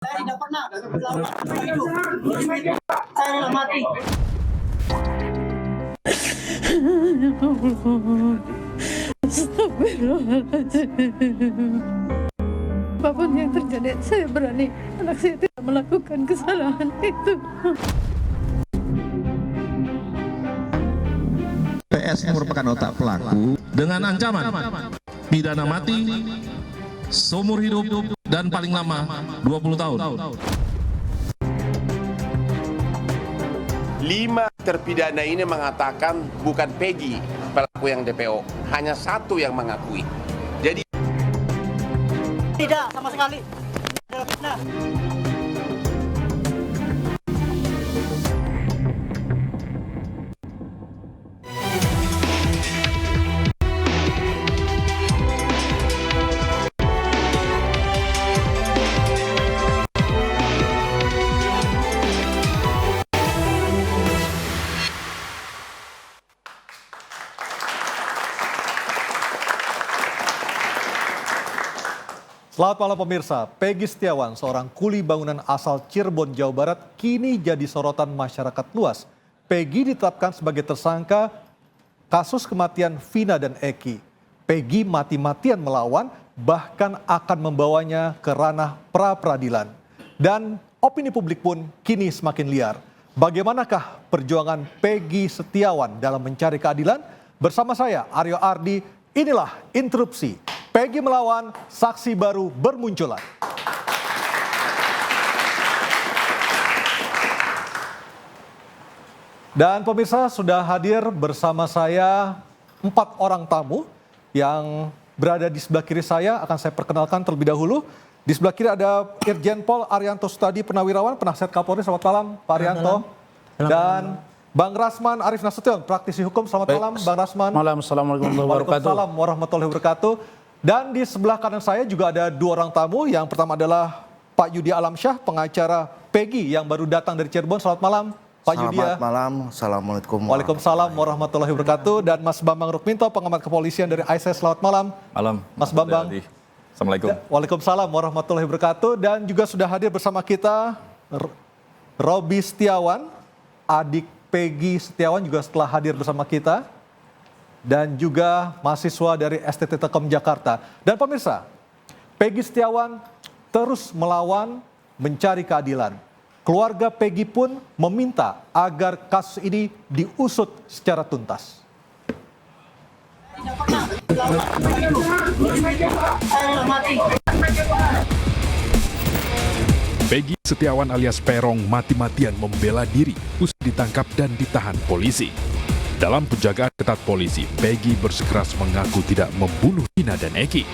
Saya tidak pernah hidup. Saya rela mati. Apapun yang terjadi, saya berani. Anak saya tidak melakukan kesalahan itu. PS merupakan otak pelaku dengan ancaman pidana mati, seumur hidup, dan paling lama 20 tahun. 5 terpidana ini mengatakan bukan Peggy pelaku yang DPO, hanya 1 yang mengakui. Jadi Tidak sama sekali. Adalah fitnah. Selamat malam pemirsa, Peggy Setiawan, seorang kuli bangunan asal Cirebon, Jawa Barat, kini jadi sorotan masyarakat luas. Peggy ditetapkan sebagai tersangka kasus kematian Vina dan Eki. Peggy mati-matian melawan, bahkan akan membawanya ke ranah pra-peradilan. Dan opini publik pun kini semakin liar. Bagaimanakah perjuangan Peggy Setiawan dalam mencari keadilan? Bersama saya, Aryo Ardi, inilah Interupsi. Peggy melawan, saksi baru bermunculan. Dan pemirsa, sudah hadir bersama saya 4 orang tamu yang berada di sebelah kiri saya. Akan saya perkenalkan terlebih dahulu. Di sebelah kiri ada Irjen Pol Arianto Sutadi, Purnawirawan, Penasihat Kapolri. Selamat malam, Pak Arianto. Dan Bang Rasman Arif Nasution, praktisi hukum. Selamat malam, Bang Rasman. Malam, assalamualaikum warahmatullahi wabarakatuh. Waalaikumsalam warahmatullahi wabarakatuh. Dan di sebelah kanan saya juga ada 2 orang tamu. Yang pertama adalah Pak Yudi Alamsyah, pengacara Peggy yang baru datang dari Cirebon. Selamat malam, Pak Yudi. Selamat malam, assalamualaikum. Waalaikumsalam warahmatullahi wabarakatuh. Dan Mas Bambang Rukminto, pengamat kepolisian dari ISIS. Selamat malam. Malam, Mas Bambang. Assalamualaikum. Waalaikumsalam warahmatullahi wabarakatuh. Dan juga sudah hadir bersama kita Robi Setiawan, adik Peggy Setiawan juga setelah hadir bersama kita. Dan juga mahasiswa dari STT Telkom Jakarta. Dan pemirsa, Peggy Setiawan terus melawan mencari keadilan. Keluarga Peggy pun meminta agar kasus ini diusut secara tuntas. Tidak pernah hidup. Saya rela mati. Peggy Setiawan alias Perong mati-matian membela diri usai ditangkap dan ditahan polisi. Dalam penjagaan ketat polisi, Peggy bersikeras mengaku tidak membunuh Vina dan Eki.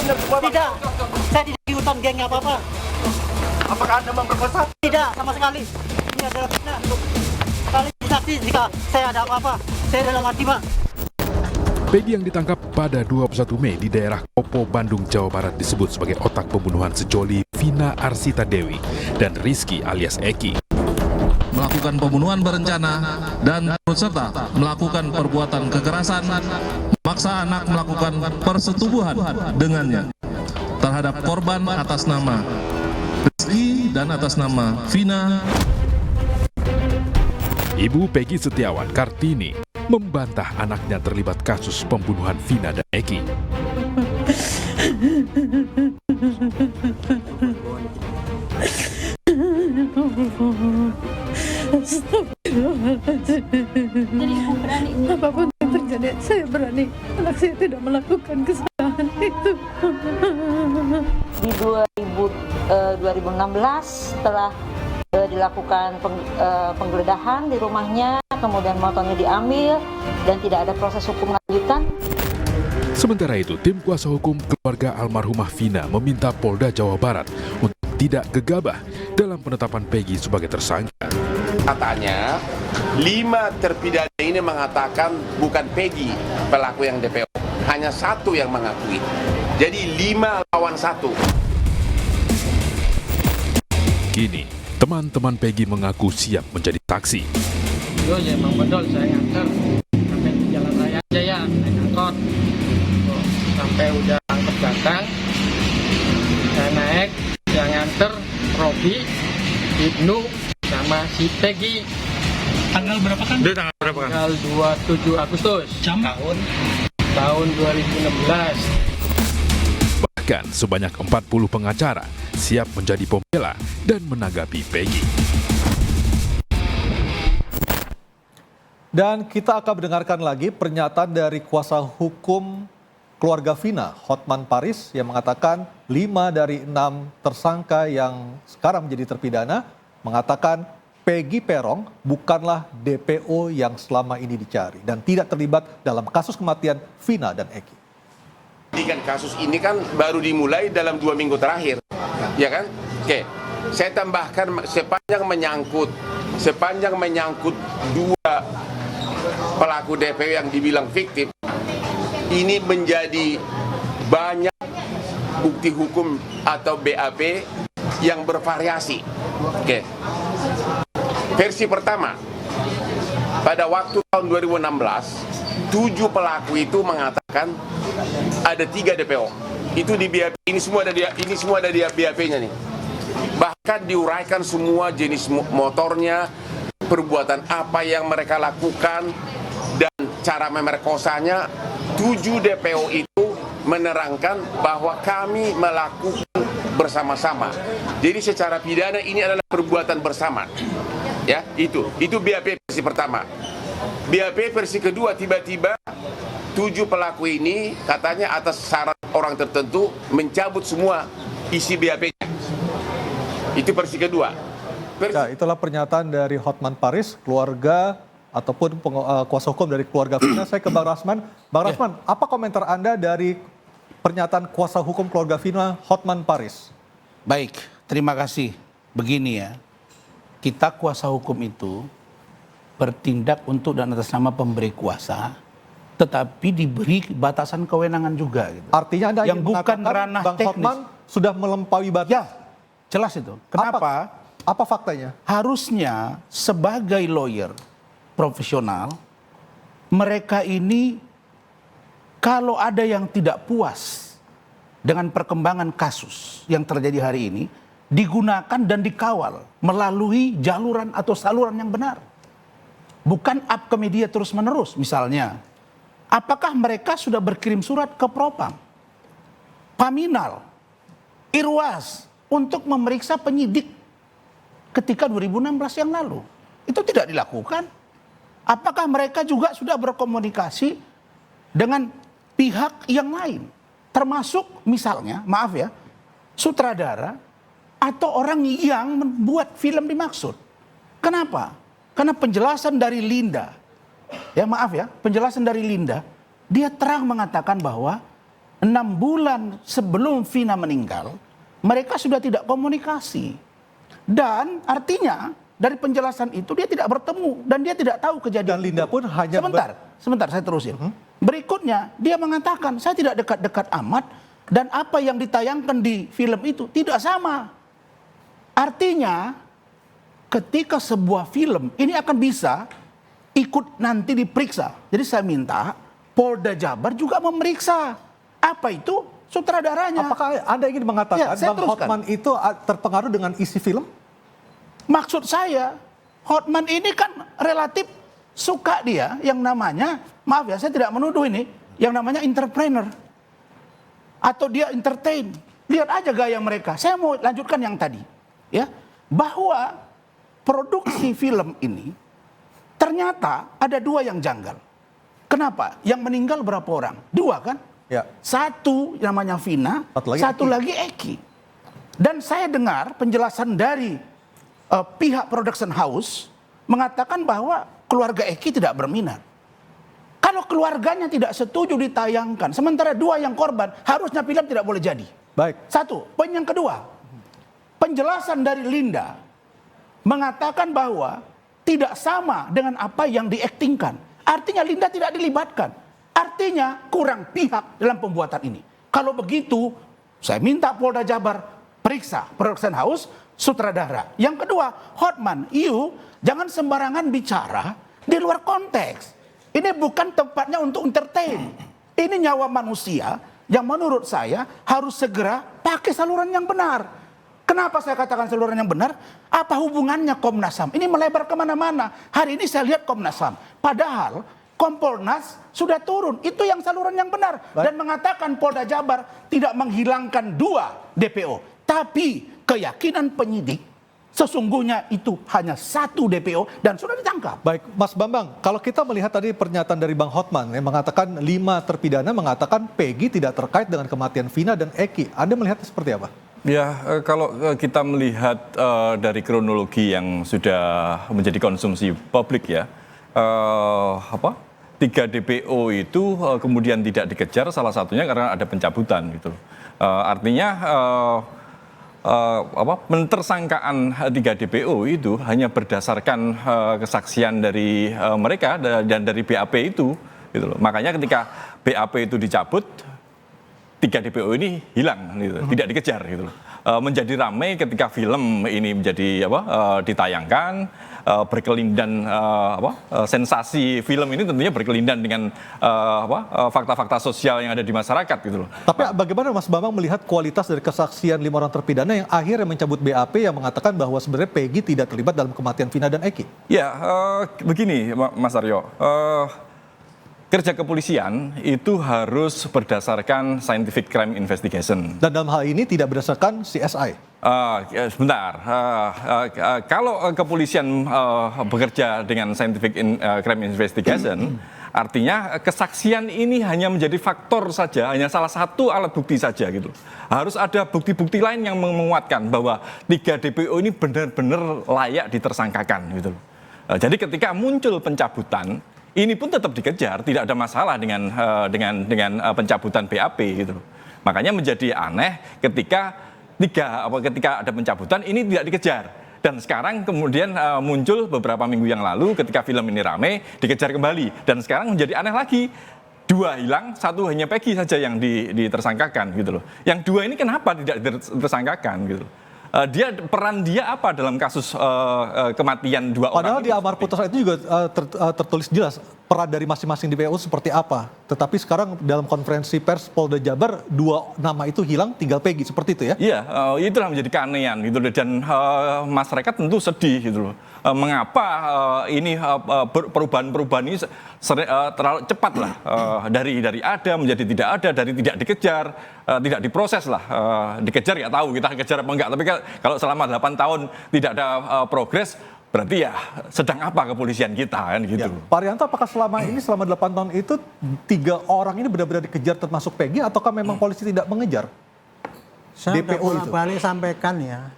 Tidak, saya tidak di hutan geng apa-apa. apakah Anda memperkosa? Tidak sama sekali. Ini adalah fitnah. Kali saksi jika saya ada apa-apa, saya rela mati, Pak. Peggy yang ditangkap pada 21 Mei di daerah Kopo, Bandung, Jawa Barat disebut sebagai otak pembunuhan sejoli Vina Arsita Dewi dan Rizky alias Eki. Melakukan pembunuhan berencana dan turut serta melakukan perbuatan kekerasan, memaksa anak melakukan persetubuhan dengannya terhadap korban atas nama Rizky dan atas nama Vina. Ibu Peggy Setiawan, Kartini, membantah anaknya terlibat kasus pembunuhan Vina dan Eki. Apapun yang terjadi, saya berani. Anak saya tidak melakukan kesalahan itu. Di 2016 setelah dilakukan penggeledahan di rumahnya, kemudian motornya diambil dan tidak ada proses hukum lanjutan. Sementara itu, tim kuasa hukum keluarga almarhumah Vina meminta Polda Jawa Barat untuk tidak gegabah dalam penetapan Peggy sebagai tersangka. Katanya 5 terpidana ini mengatakan bukan Peggy pelaku yang DPO, hanya 1 yang mengakui. Jadi 5 lawan 1. Kini, teman-teman Peggy mengaku siap menjadi saksi. Yo ya Bang Bedol, saya nganter sampai di jalan raya aja ya, naik angkot. Sampai udah angkot datang, saya naik, dia nganter. nganter Robi, Ibnu, sama si Peggy. Tanggal berapa kan? Tanggal 27 Agustus. Tahun 2016. Bahkan sebanyak 40 pengacara siap menjadi pembela dan menanggapi Peggy. Dan kita akan mendengarkan lagi pernyataan dari kuasa hukum keluarga Vina, Hotman Paris, yang mengatakan 5 dari 6 tersangka yang sekarang menjadi terpidana mengatakan Peggy Peron bukanlah DPO yang selama ini dicari dan tidak terlibat dalam kasus kematian Vina dan Eki. Kasus ini kan baru dimulai dalam 2 minggu terakhir, ya kan? Oke, saya tambahkan sepanjang menyangkut 2 pelaku DPO yang dibilang fiktif, ini menjadi banyak bukti hukum atau BAP yang bervariasi. Oke. Versi pertama, pada waktu tahun 2016, 7 pelaku itu mengatakan ada 3 DPO. Itu di BAP, ini semua ada di BAP-nya nih. Bahkan diuraikan semua jenis motornya, perbuatan apa yang mereka lakukan, dan cara memerkosanya. 7 DPO itu menerangkan bahwa kami melakukan bersama-sama. Jadi secara pidana ini adalah perbuatan bersama. Ya, itu BAP versi pertama. BAP versi kedua, tiba-tiba 7 pelaku ini katanya atas syarat orang tertentu mencabut semua isi BAP-nya. Itu versi kedua. Ya, itulah pernyataan dari Hotman Paris, keluarga ataupun kuasa hukum dari keluarga Vina. Saya ke Bang Rasman. Bang Rasman, apa komentar Anda dari pernyataan kuasa hukum keluarga Vina, Hotman Paris? Baik, terima kasih. Begini ya, kita kuasa hukum itu bertindak untuk dan atas nama pemberi kuasa, tetapi diberi batasan kewenangan juga. Gitu. Artinya Anda yang bukan ranah Bang teknis. Hotman sudah melampaui batas? Ya, jelas itu. Kenapa? Apa faktanya? Harusnya sebagai lawyer profesional, mereka ini kalau ada yang tidak puas dengan perkembangan kasus yang terjadi hari ini, digunakan dan dikawal melalui jaluran atau saluran yang benar. Bukan up ke media terus-menerus. Misalnya, apakah mereka sudah berkirim surat ke Propam, Paminal, Irwas untuk memeriksa penyidik ketika 2016 yang lalu? Itu tidak dilakukan. Apakah mereka juga sudah berkomunikasi dengan pihak yang lain? Termasuk misalnya, maaf ya, sutradara atau orang yang membuat film dimaksud. Kenapa? Karena penjelasan dari Linda, ya maaf ya, penjelasan dari Linda, dia terang mengatakan bahwa 6 bulan sebelum Vina meninggal, mereka sudah tidak komunikasi. Dan artinya dari penjelasan itu dia tidak bertemu dan dia tidak tahu kejadian. Dan Linda pun hanya sebentar saya terusin. Berikutnya dia mengatakan saya tidak dekat-dekat amat dan apa yang ditayangkan di film itu tidak sama. Artinya ketika sebuah film ini akan bisa ikut nanti diperiksa. Jadi saya minta Polda Jabar juga memeriksa apa itu sutradaranya. Apakah Anda ingin mengatakan Bang Hotman itu terpengaruh dengan isi film? Maksud saya, Hotman ini kan relatif suka dia yang namanya, maaf ya saya tidak menuduh ini, yang namanya entrepreneur. Atau dia entertain. Lihat aja gaya mereka. Saya mau lanjutkan yang tadi. Ya, bahwa produksi film ini ternyata ada 2 yang janggal. Kenapa? Yang meninggal berapa orang? 2 kan? Ya. 1 namanya Vina, 1 lagi Eki. Dan saya dengar penjelasan dari pihak production house mengatakan bahwa keluarga Eki tidak berminat. Kalau keluarganya tidak setuju ditayangkan, sementara 2 yang korban, harusnya film tidak boleh jadi. Baik. 1. Poin yang kedua, penjelasan dari Linda mengatakan bahwa tidak sama dengan apa yang diaktingkan. Artinya Linda tidak dilibatkan. Artinya kurang pihak dalam pembuatan ini. Kalau begitu, saya minta Polda Jabar periksa production house, sutradara. Yang kedua, Hotman, jangan sembarangan bicara di luar konteks. Ini bukan tempatnya untuk entertain. Ini nyawa manusia yang menurut saya harus segera pakai saluran yang benar. Kenapa saya katakan saluran yang benar? Apa hubungannya Komnas HAM? Ini melebar kemana-mana. Hari ini saya lihat Komnas HAM. Padahal Kompolnas sudah turun. Itu yang saluran yang benar. Dan mengatakan Polda Jabar tidak menghilangkan 2 DPO. Tapi keyakinan penyidik sesungguhnya itu hanya 1 DPO dan sudah ditangkap. Baik, Mas Bambang, kalau kita melihat tadi pernyataan dari Bang Hotman yang mengatakan 5 terpidana mengatakan Peggy tidak terkait dengan kematian Vina dan Eki. Anda melihatnya seperti apa? Ya, kalau kita melihat dari kronologi yang sudah menjadi konsumsi publik ya, 3 DPO itu kemudian tidak dikejar, salah satunya karena ada pencabutan gitu. Artinya pentersangkaan 3 DPO itu hanya berdasarkan kesaksian dari mereka dan dari BAP itu gitu loh. Makanya ketika BAP itu dicabut, 3 DPO ini hilang gitu, tidak dikejar gitu loh. Menjadi ramai ketika film ini menjadi ditayangkan, berkelindan sensasi film ini tentunya berkelindan dengan fakta-fakta sosial yang ada di masyarakat gitu loh. Tapi bagaimana Mas Bambang melihat kualitas dari kesaksian 5 orang terpidana yang akhirnya mencabut BAP yang mengatakan bahwa sebenarnya Peggy tidak terlibat dalam kematian Vina dan Eki? Ya, begini Mas Aryo. Kerja kepolisian itu harus berdasarkan scientific crime investigation. Dan dalam hal ini tidak berdasarkan CSI? Sebentar, kalau kepolisian bekerja dengan scientific crime investigation, artinya kesaksian ini hanya menjadi faktor saja, hanya salah satu alat bukti saja gitu. Harus ada bukti-bukti lain yang menguatkan bahwa 3 DPO ini benar-benar layak ditersangkakan gitu. Jadi ketika muncul pencabutan, ini pun tetap dikejar, tidak ada masalah dengan pencabutan BAP gitu. Makanya menjadi aneh ketika ada pencabutan ini tidak dikejar. Dan sekarang kemudian muncul beberapa minggu yang lalu ketika film ini rame dikejar kembali. Dan sekarang menjadi aneh lagi. 2 hilang, 1 hanya Peggy saja yang ditersangkakan gitu loh. Yang 2 ini kenapa tidak ditersangkakan gitu loh. Peran dia apa dalam kasus kematian 2 orang? Padahal di amar putusan itu juga tertulis jelas peran dari masing-masing DPO seperti apa. Tetapi sekarang dalam konferensi pers Polda Jabar 2 nama itu hilang, tinggal Peggy, seperti itu ya? Iya, itulah menjadi keanehan gitu loh. Dan masyarakat tentu sedih gitu loh. Mengapa ini perubahan-perubahan ini terlalu cepat lah, dari ada menjadi tidak ada, dari tidak dikejar, tidak diproses lah, dikejar ya tahu kita kejar apa enggak, tapi kalau selama 8 tahun tidak ada progres, berarti ya sedang apa kepolisian kita kan gitu. Ya, Pak Rianto, apakah selama 8 tahun itu 3 orang ini benar-benar dikejar termasuk Peggy ataukah memang polisi tidak mengejar? Saya DPO itu balik sampaikan ya.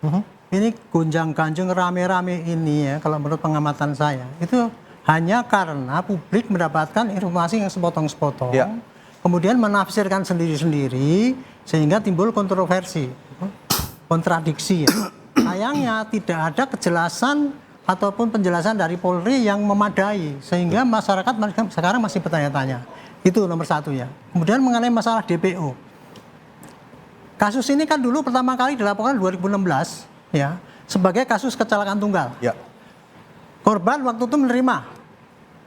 Ini gonjang-ganjing rame-rame ini ya, kalau menurut pengamatan saya itu hanya karena publik mendapatkan informasi yang sepotong-sepotong, kemudian menafsirkan sendiri-sendiri sehingga timbul kontroversi, kontradiksi. Ya. Sayangnya tidak ada kejelasan ataupun penjelasan dari Polri yang memadai sehingga masyarakat sekarang masih bertanya-tanya. Itu nomor 1 ya. Kemudian mengenai masalah DPO, kasus ini kan dulu pertama kali dilaporkan 2016. Ya, sebagai kasus kecelakaan tunggal. Ya. Korban waktu itu menerima,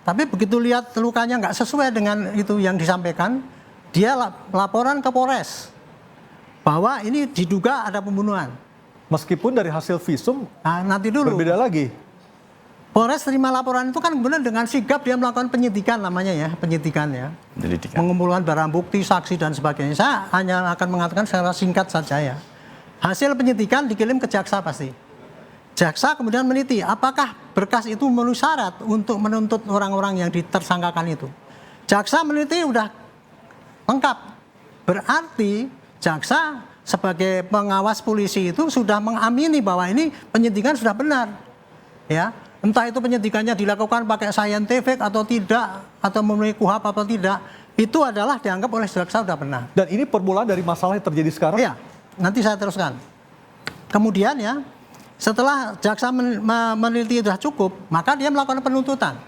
tapi begitu lihat lukanya nggak sesuai dengan itu yang disampaikan, dia laporan ke Polres bahwa ini diduga ada pembunuhan. Meskipun dari hasil visum nanti dulu berbeda lagi. Polres terima laporan itu kan kemudian dengan sigap dia melakukan penyidikan namanya ya, penyidikan ya. Mengumpulkan barang bukti, saksi dan sebagainya. Saya hanya akan mengatakan secara singkat saja ya. Hasil penyidikan dikirim ke jaksa pasti. Jaksa kemudian meneliti apakah berkas itu memenuhi syarat untuk menuntut orang-orang yang ditersangkakan itu. Jaksa meneliti udah lengkap. Berarti jaksa sebagai pengawas polisi itu sudah mengamini bahwa ini penyidikan sudah benar. Ya, entah itu penyidikannya dilakukan pakai scientific atau tidak, atau memenuhi KUHAP atau tidak, itu adalah dianggap oleh jaksa sudah benar. Dan ini permulaan dari masalah yang terjadi sekarang? Iya. Nanti saya teruskan. Kemudian ya, setelah jaksa meneliti sudah cukup, maka dia melakukan penuntutan.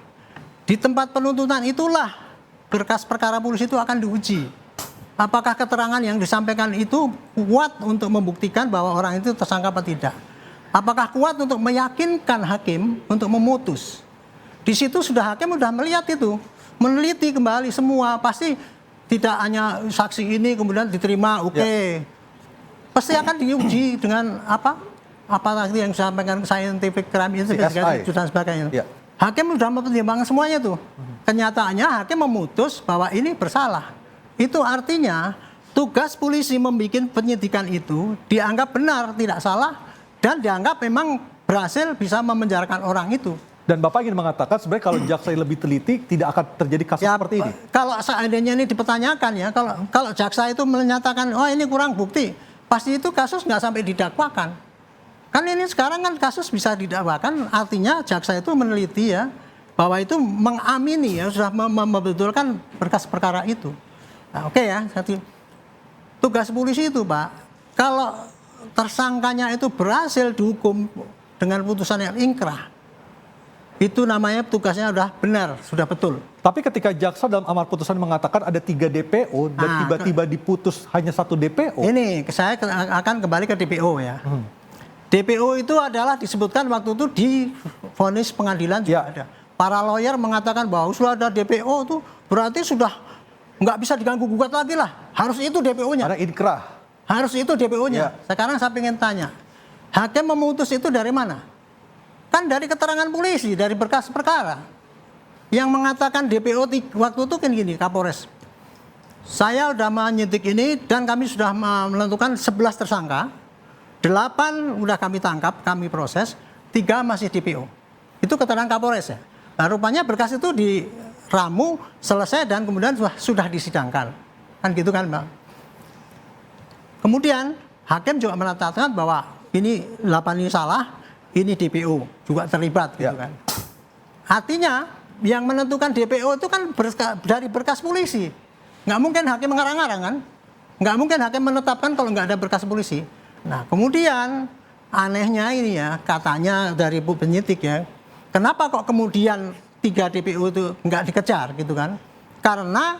Di tempat penuntutan itulah berkas perkara polisi itu akan diuji. Apakah keterangan yang disampaikan itu kuat untuk membuktikan bahwa orang itu tersangka atau tidak? Apakah kuat untuk meyakinkan hakim untuk memutus? Di situ hakim sudah melihat itu, meneliti kembali semua, pasti tidak hanya saksi ini kemudian diterima, oke. Pasti akan diuji dengan apalagi yang disampaikan scientific crime CSI. dan sebagainya. Ya. Hakim sudah mempertimbangkan semuanya tuh. Kenyataannya hakim memutus bahwa ini bersalah. Itu artinya tugas polisi membuat penyidikan itu dianggap benar, tidak salah, dan dianggap memang berhasil bisa memenjarakan orang itu. Dan Bapak ingin mengatakan sebenarnya kalau jaksa lebih teliti tidak akan terjadi kasus seperti ini. Kalau seandainya ini dipertanyakan ya, kalau jaksa itu menyatakan oh ini kurang bukti, pasti itu kasus nggak sampai didakwakan. Kan ini sekarang kan kasus bisa didakwakan, artinya jaksa itu meneliti ya bahwa itu mengamini ya sudah membetulkan berkas perkara itu. Nah, oke ya, tugas polisi itu Pak, kalau tersangkanya itu berhasil dihukum dengan putusan yang ingkrah, itu namanya tugasnya sudah benar, sudah betul. Tapi ketika jaksa dalam amar putusan mengatakan ada 3 DPO dan tiba-tiba diputus hanya 1 DPO. Ini saya akan kembali ke DPO ya. DPO itu adalah disebutkan waktu itu di vonis pengadilan juga ada. Para lawyer mengatakan bahwa sudah ada DPO itu berarti sudah nggak bisa diganggu gugat lagi lah. Harus itu DPO-nya. Ada inkrah. Harus itu DPO-nya. Sekarang saya ingin tanya, hakim memutus itu dari mana? Kan dari keterangan polisi, dari berkas perkara. Yang mengatakan DPO waktu itu kan gini, Kapolres. Saya sudah menyidik ini dan kami sudah menentukan 11 tersangka. 8 sudah kami tangkap, kami proses, 3 masih DPO. Itu keterangan Kapolres ya. Nah, rupanya berkas itu diramu, selesai dan kemudian sudah disidangkan. Kan gitu kan Bang. Kemudian hakim juga menetapkan bahwa ini 8 ini salah, ini DPO juga terlibat gitu kan. Artinya yang menentukan DPO itu kan dari berkas polisi. Nggak mungkin hakim mengarang-arang kan. Nggak mungkin hakim menetapkan kalau nggak ada berkas polisi. Nah kemudian anehnya ini ya katanya dari penyidik ya. Kenapa kok kemudian 3 DPO itu nggak dikejar gitu kan. Karena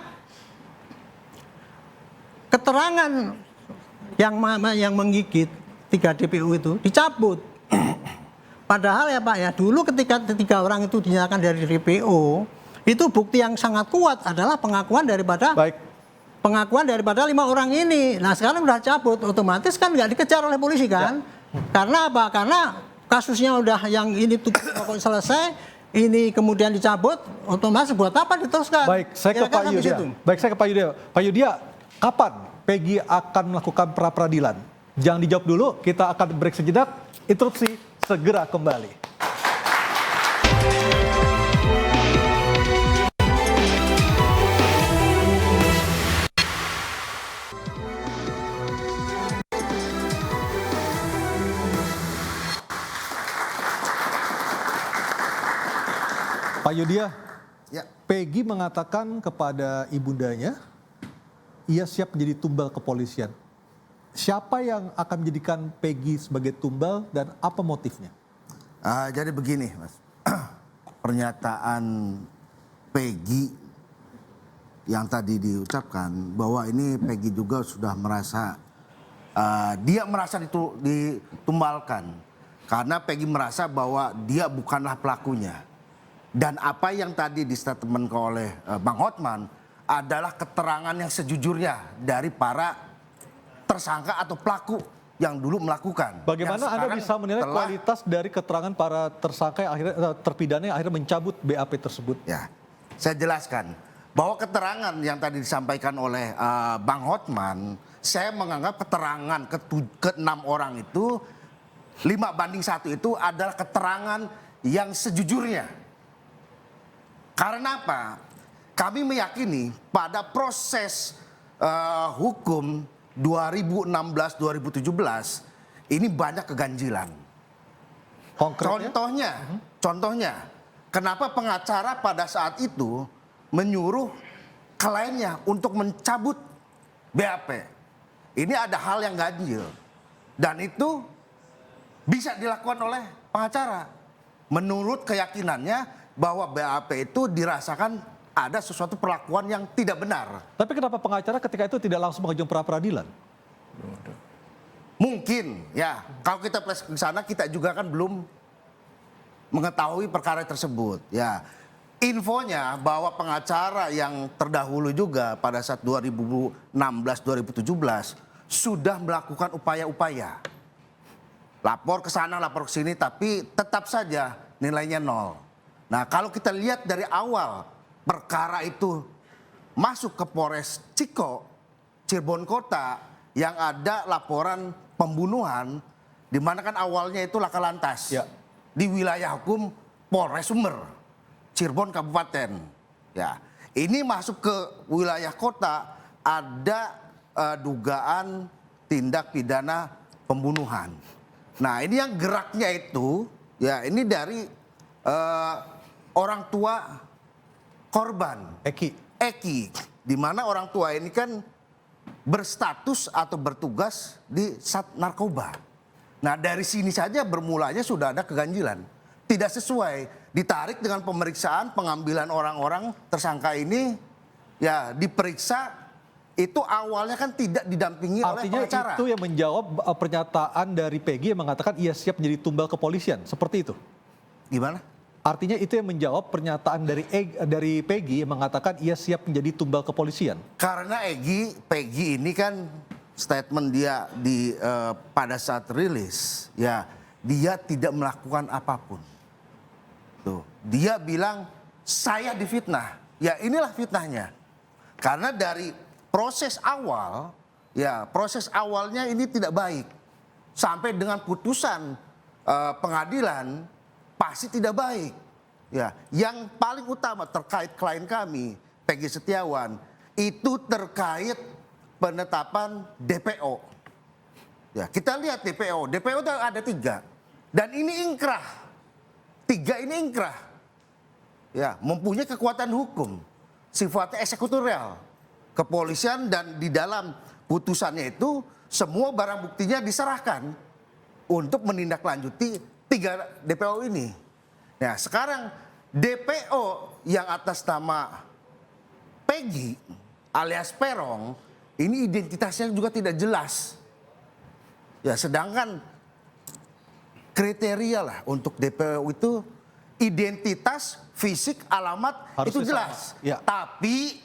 keterangan yang menggigit 3 DPO itu dicabut. Padahal ya Pak ya, dulu ketika 3 orang itu dinyatakan dari DPO, itu bukti yang sangat kuat adalah pengakuan daripada 5 orang ini. Nah sekarang udah cabut, otomatis kan nggak dikejar oleh polisi kan? Karena apa? Karena kasusnya udah yang ini tuh selesai, ini kemudian dicabut, otomatis buat apa diteruskan? Baik, saya ke Pak Yudia. Pak Yudia, kapan Peggy akan melakukan pra-peradilan? Jangan dijawab dulu, kita akan break sejenak, interupsi, segera kembali. Pak Yudia, Peggy mengatakan kepada ibundanya, ia siap menjadi tumbal kepolisian. Siapa yang akan menjadikan Peggy sebagai tumbal dan apa motifnya? Jadi begini Mas, pernyataan Peggy yang tadi diucapkan bahwa ini Peggy juga sudah merasa, dia merasa ditumbalkan. Karena Peggy merasa bahwa dia bukanlah pelakunya. Dan apa yang tadi distatement oleh Bang Hotman adalah keterangan yang sejujurnya dari para tersangka atau pelaku yang dulu melakukan. Bagaimana Anda bisa menilai kualitas dari keterangan para tersangka yang akhirnya terpidana yang akhirnya mencabut BAP tersebut? Ya, saya jelaskan bahwa keterangan yang tadi disampaikan oleh Bang Hotman, saya menganggap keterangan ke-6 orang itu 5-1 itu adalah keterangan yang sejujurnya. Karena apa? Kami meyakini pada proses hukum 2016-2017 ini banyak keganjilan. Contohnya, kenapa pengacara pada saat itu menyuruh kliennya untuk mencabut BAP? Ini ada hal yang ganjil dan itu bisa dilakukan oleh pengacara menurut keyakinannya bahwa BAP itu dirasakan ada sesuatu perlakuan yang tidak benar. Tapi kenapa pengacara ketika itu tidak langsung mengajukan pra-peradilan? Mungkin ya, kalau kita ke sana kita juga kan belum mengetahui perkara tersebut. Ya, infonya bahwa pengacara yang terdahulu juga pada saat 2016-2017 sudah melakukan upaya-upaya lapor ke sana, lapor ke sini, tapi tetap saja nilainya 0. Nah, kalau kita lihat dari awal perkara itu masuk ke Polres Ciko, Cirebon Kota, yang ada laporan pembunuhan, di mana kan awalnya itu laka lantas di wilayah hukum Polres Sumber, Cirebon Kabupaten. Ya, ini masuk ke wilayah kota, ada dugaan tindak pidana pembunuhan. Nah, ini yang geraknya itu, ya ini dari orang tua korban Eki, di mana orang tua ini kan berstatus atau bertugas di Sat Narkoba. Nah, dari sini saja bermulanya sudah ada keganjilan. Tidak sesuai, ditarik dengan pemeriksaan, pengambilan orang-orang tersangka ini, ya diperiksa, itu awalnya kan tidak didampingi oleh pengacara. Artinya itu yang menjawab pernyataan dari Peggy yang mengatakan ia siap menjadi tumbal kepolisian, seperti itu? Gimana? Artinya itu yang menjawab pernyataan dari Peggy yang mengatakan ia siap menjadi tumbal kepolisian. Karena Peggy ini kan statement dia pada saat rilis, ya dia tidak melakukan apapun. Tuh, dia bilang saya difitnah. Ya inilah fitnahnya. Karena dari proses awal, ya proses awalnya ini tidak baik. Sampai dengan putusan pengadilan pasti tidak baik. Ya, yang paling utama terkait klien kami, Peggy Setiawan, itu terkait penetapan DPO. Ya, kita lihat DPO itu ada 3. Dan ini ingkrah. 3 ini ingkrah. Ya, mempunyai kekuatan hukum. Sifatnya eksekutorial. Kepolisian dan di dalam putusannya itu semua barang buktinya diserahkan untuk menindaklanjuti 3 DPO ini. Nah, sekarang DPO yang atas nama Peggy alias Peron ini identitasnya juga tidak jelas. Ya, sedangkan kriteria lah untuk DPO itu identitas, fisik, alamat harus itu jelas. Ya. Tapi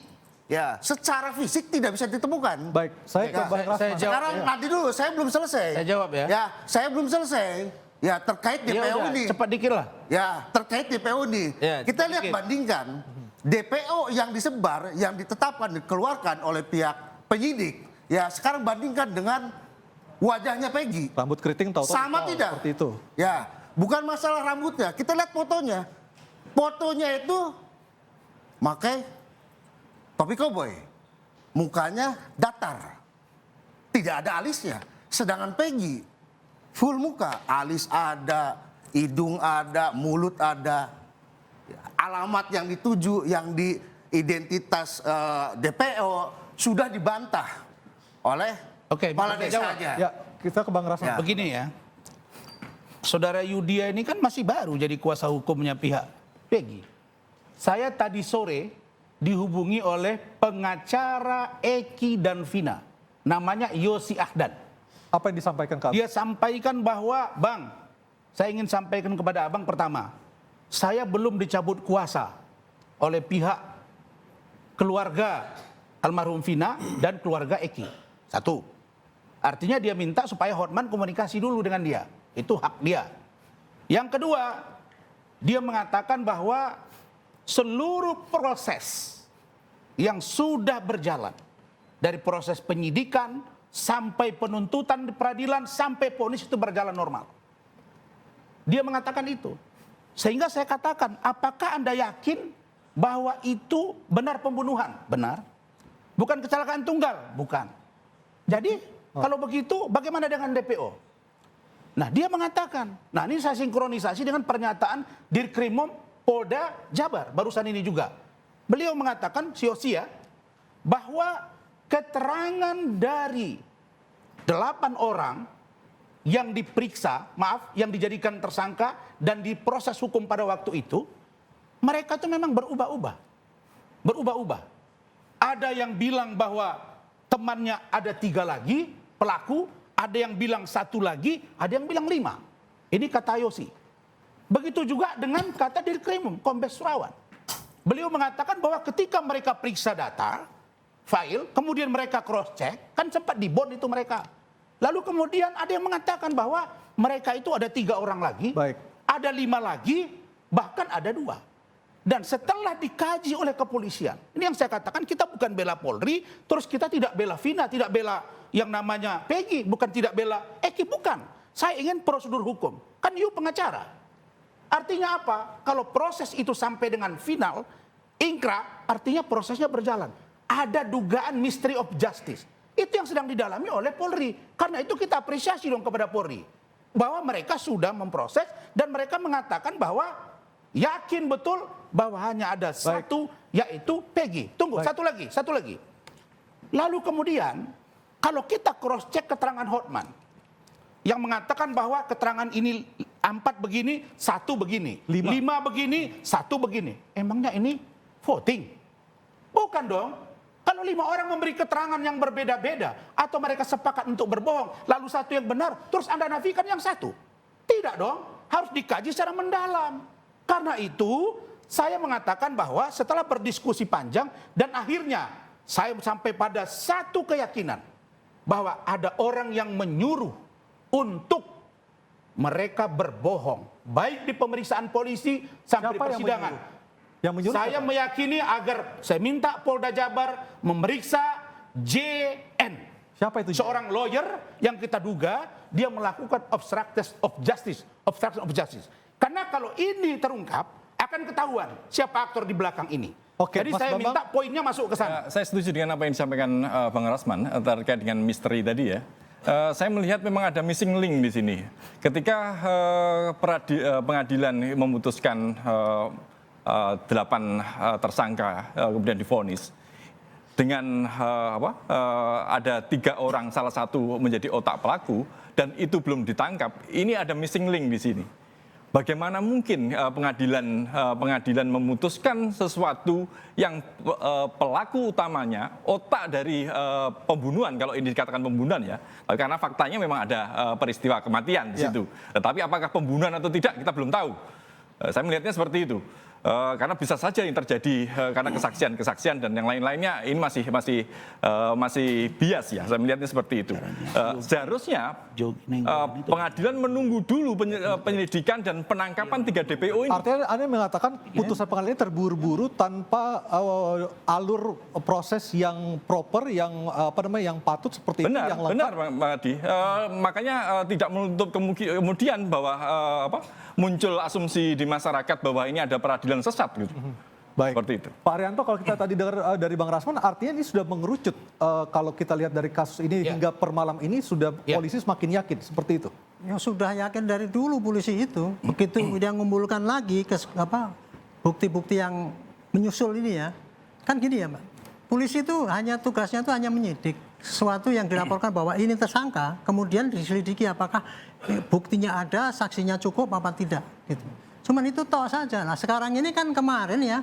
ya secara fisik tidak bisa ditemukan. Baik, saya ke Bang Rasman. Sekarang nanti dulu, saya belum selesai. Saya jawab ya. Ya, saya belum selesai. Ya, terkait DPO ini. Cepat dikit lah. Ya, terkait DPO ini. Ya, kita lihat bandingkan DPO yang disebar, yang ditetapkan, dikeluarkan oleh pihak penyidik. Ya, sekarang bandingkan dengan wajahnya Peggy. Rambut keriting tahu sama tidak? Seperti itu. Ya, bukan masalah rambutnya. Kita lihat fotonya. Fotonya itu pakai topi koboi. Mukanya datar. Tidak ada alisnya. Sedangkan Peggy full muka, alis ada, hidung ada, mulut ada. Alamat yang dituju, yang di identitas DPO sudah dibantah oleh kepala desa aja. Ya, kita ke Bang Rasman. Ya. Begini ya, Saudara Yudia ini kan masih baru jadi kuasa hukumnya pihak Peggy. Saya tadi sore dihubungi oleh pengacara Eki dan Vina, namanya Yosi Ahdan. Apa yang disampaikan ke Abang? Dia sampaikan bahwa, Bang, saya ingin sampaikan kepada Abang pertama, saya belum dicabut kuasa oleh pihak keluarga almarhum Vina dan keluarga Eki. 1. Artinya dia minta supaya Hotman komunikasi dulu dengan dia. Itu hak dia. Yang kedua, dia mengatakan bahwa seluruh proses yang sudah berjalan, dari proses penyidikan sampai penuntutan di peradilan, sampai vonis itu berjalan normal. Dia mengatakan itu. Sehingga saya katakan, apakah Anda yakin bahwa itu benar pembunuhan? Benar. Bukan kecelakaan tunggal? Bukan. Jadi, kalau begitu bagaimana dengan DPO? Nah, dia mengatakan, nah ini saya sinkronisasi dengan pernyataan Dirkrimum Polda Jabar, barusan ini juga. Beliau mengatakan, sia-sia, bahwa keterangan dari 8 orang yang diperiksa, yang dijadikan tersangka dan diproses hukum pada waktu itu, mereka itu memang berubah-ubah. Berubah-ubah. Ada yang bilang bahwa temannya ada 3 lagi, pelaku, ada yang bilang 1 lagi, ada yang bilang 5. Ini kata Yosi. Begitu juga dengan kata Dirkrimum, Kombes Surawan. Beliau mengatakan bahwa ketika mereka periksa data, file, kemudian mereka cross check, kan sempat dibond itu mereka. Lalu kemudian ada yang mengatakan bahwa mereka itu ada 3 orang lagi, Baik. ada 5 lagi, bahkan ada 2. Dan setelah dikaji oleh kepolisian, ini yang saya katakan kita bukan bela Polri, terus kita tidak bela Vina, tidak bela yang namanya Peggy, bukan tidak bela Eki, bukan. Saya ingin prosedur hukum, kan you pengacara. Artinya apa? Kalau proses itu sampai dengan final, ingkrah, artinya prosesnya berjalan. Ada dugaan mystery of justice. Itu yang sedang didalami oleh Polri. Karena itu kita apresiasi dong kepada Polri. Bahwa mereka sudah memproses dan mereka mengatakan bahwa yakin betul bahwa hanya ada satu, yaitu Peggy. Tunggu, satu lagi. Lalu kemudian, kalau kita cross check keterangan Hotman, yang mengatakan bahwa keterangan ini 4 begini, 1 begini, 5 begini, 1 begini. Emangnya ini voting? Bukan dong. Kalau 5 orang memberi keterangan yang berbeda-beda, atau mereka sepakat untuk berbohong, lalu 1 yang benar, terus Anda nafikan yang 1. Tidak dong, harus dikaji secara mendalam. Karena itu, saya mengatakan bahwa setelah berdiskusi panjang, dan akhirnya saya sampai pada satu keyakinan, bahwa ada orang yang menyuruh untuk mereka berbohong, baik di pemeriksaan polisi sampai di persidangan. Yang menyuruh Saya meyakini agar saya minta Polda Jabar memeriksa JN. Siapa itu? Seorang lawyer yang kita duga dia melakukan obstruction of justice. Karena kalau ini terungkap akan ketahuan siapa aktor di belakang ini. Oke, Jadi Mas saya Bambang, minta poinnya masuk ke sana. Saya setuju dengan apa yang disampaikan Bang Rasman terkait dengan misteri tadi ya. Saya melihat memang ada missing link di sini. Ketika pengadilan memutuskan 8 tersangka kemudian divonis dengan ada 3 orang, salah satu menjadi otak pelaku dan itu belum ditangkap. Ini ada missing link di sini. Bagaimana mungkin pengadilan memutuskan sesuatu yang pelaku utamanya, otak dari pembunuhan, kalau ini dikatakan pembunuhan ya, karena faktanya memang ada peristiwa kematian di situ. Tetapi apakah pembunuhan atau tidak kita belum tahu. Saya melihatnya seperti itu. Karena bisa saja yang terjadi karena kesaksian dan yang lain-lainnya ini masih bias ya. Saya melihatnya seperti itu. Seharusnya pengadilan menunggu dulu penyelidikan dan penangkapan 3 DPO ini. Artinya Anda mengatakan putusan pengadilan ini terburu-buru tanpa alur proses yang proper, yang patut seperti itu, yang lengkap. Benar, Bang Adi. Makanya tidak menutup kemudian bahwa muncul asumsi di masyarakat bahwa ini ada peradilan sesat gitu. Baik. Seperti itu. Pak Arianto, kalau kita tadi dengar dari Bang Rasman, artinya ini sudah mengerucut. Kalau kita lihat dari kasus ini hingga per malam ini sudah polisi semakin yakin seperti itu. Ya sudah yakin dari dulu polisi itu. Begitu dia mengumpulkan lagi bukti-bukti yang menyusul ini ya. Kan gini ya, Mbak. Polisi itu tugasnya itu hanya menyidik sesuatu yang dilaporkan bahwa ini tersangka, kemudian diselidiki apakah buktinya ada, saksinya cukup apa tidak gitu. Cuman itu toh saja. Nah sekarang ini kan kemarin ya,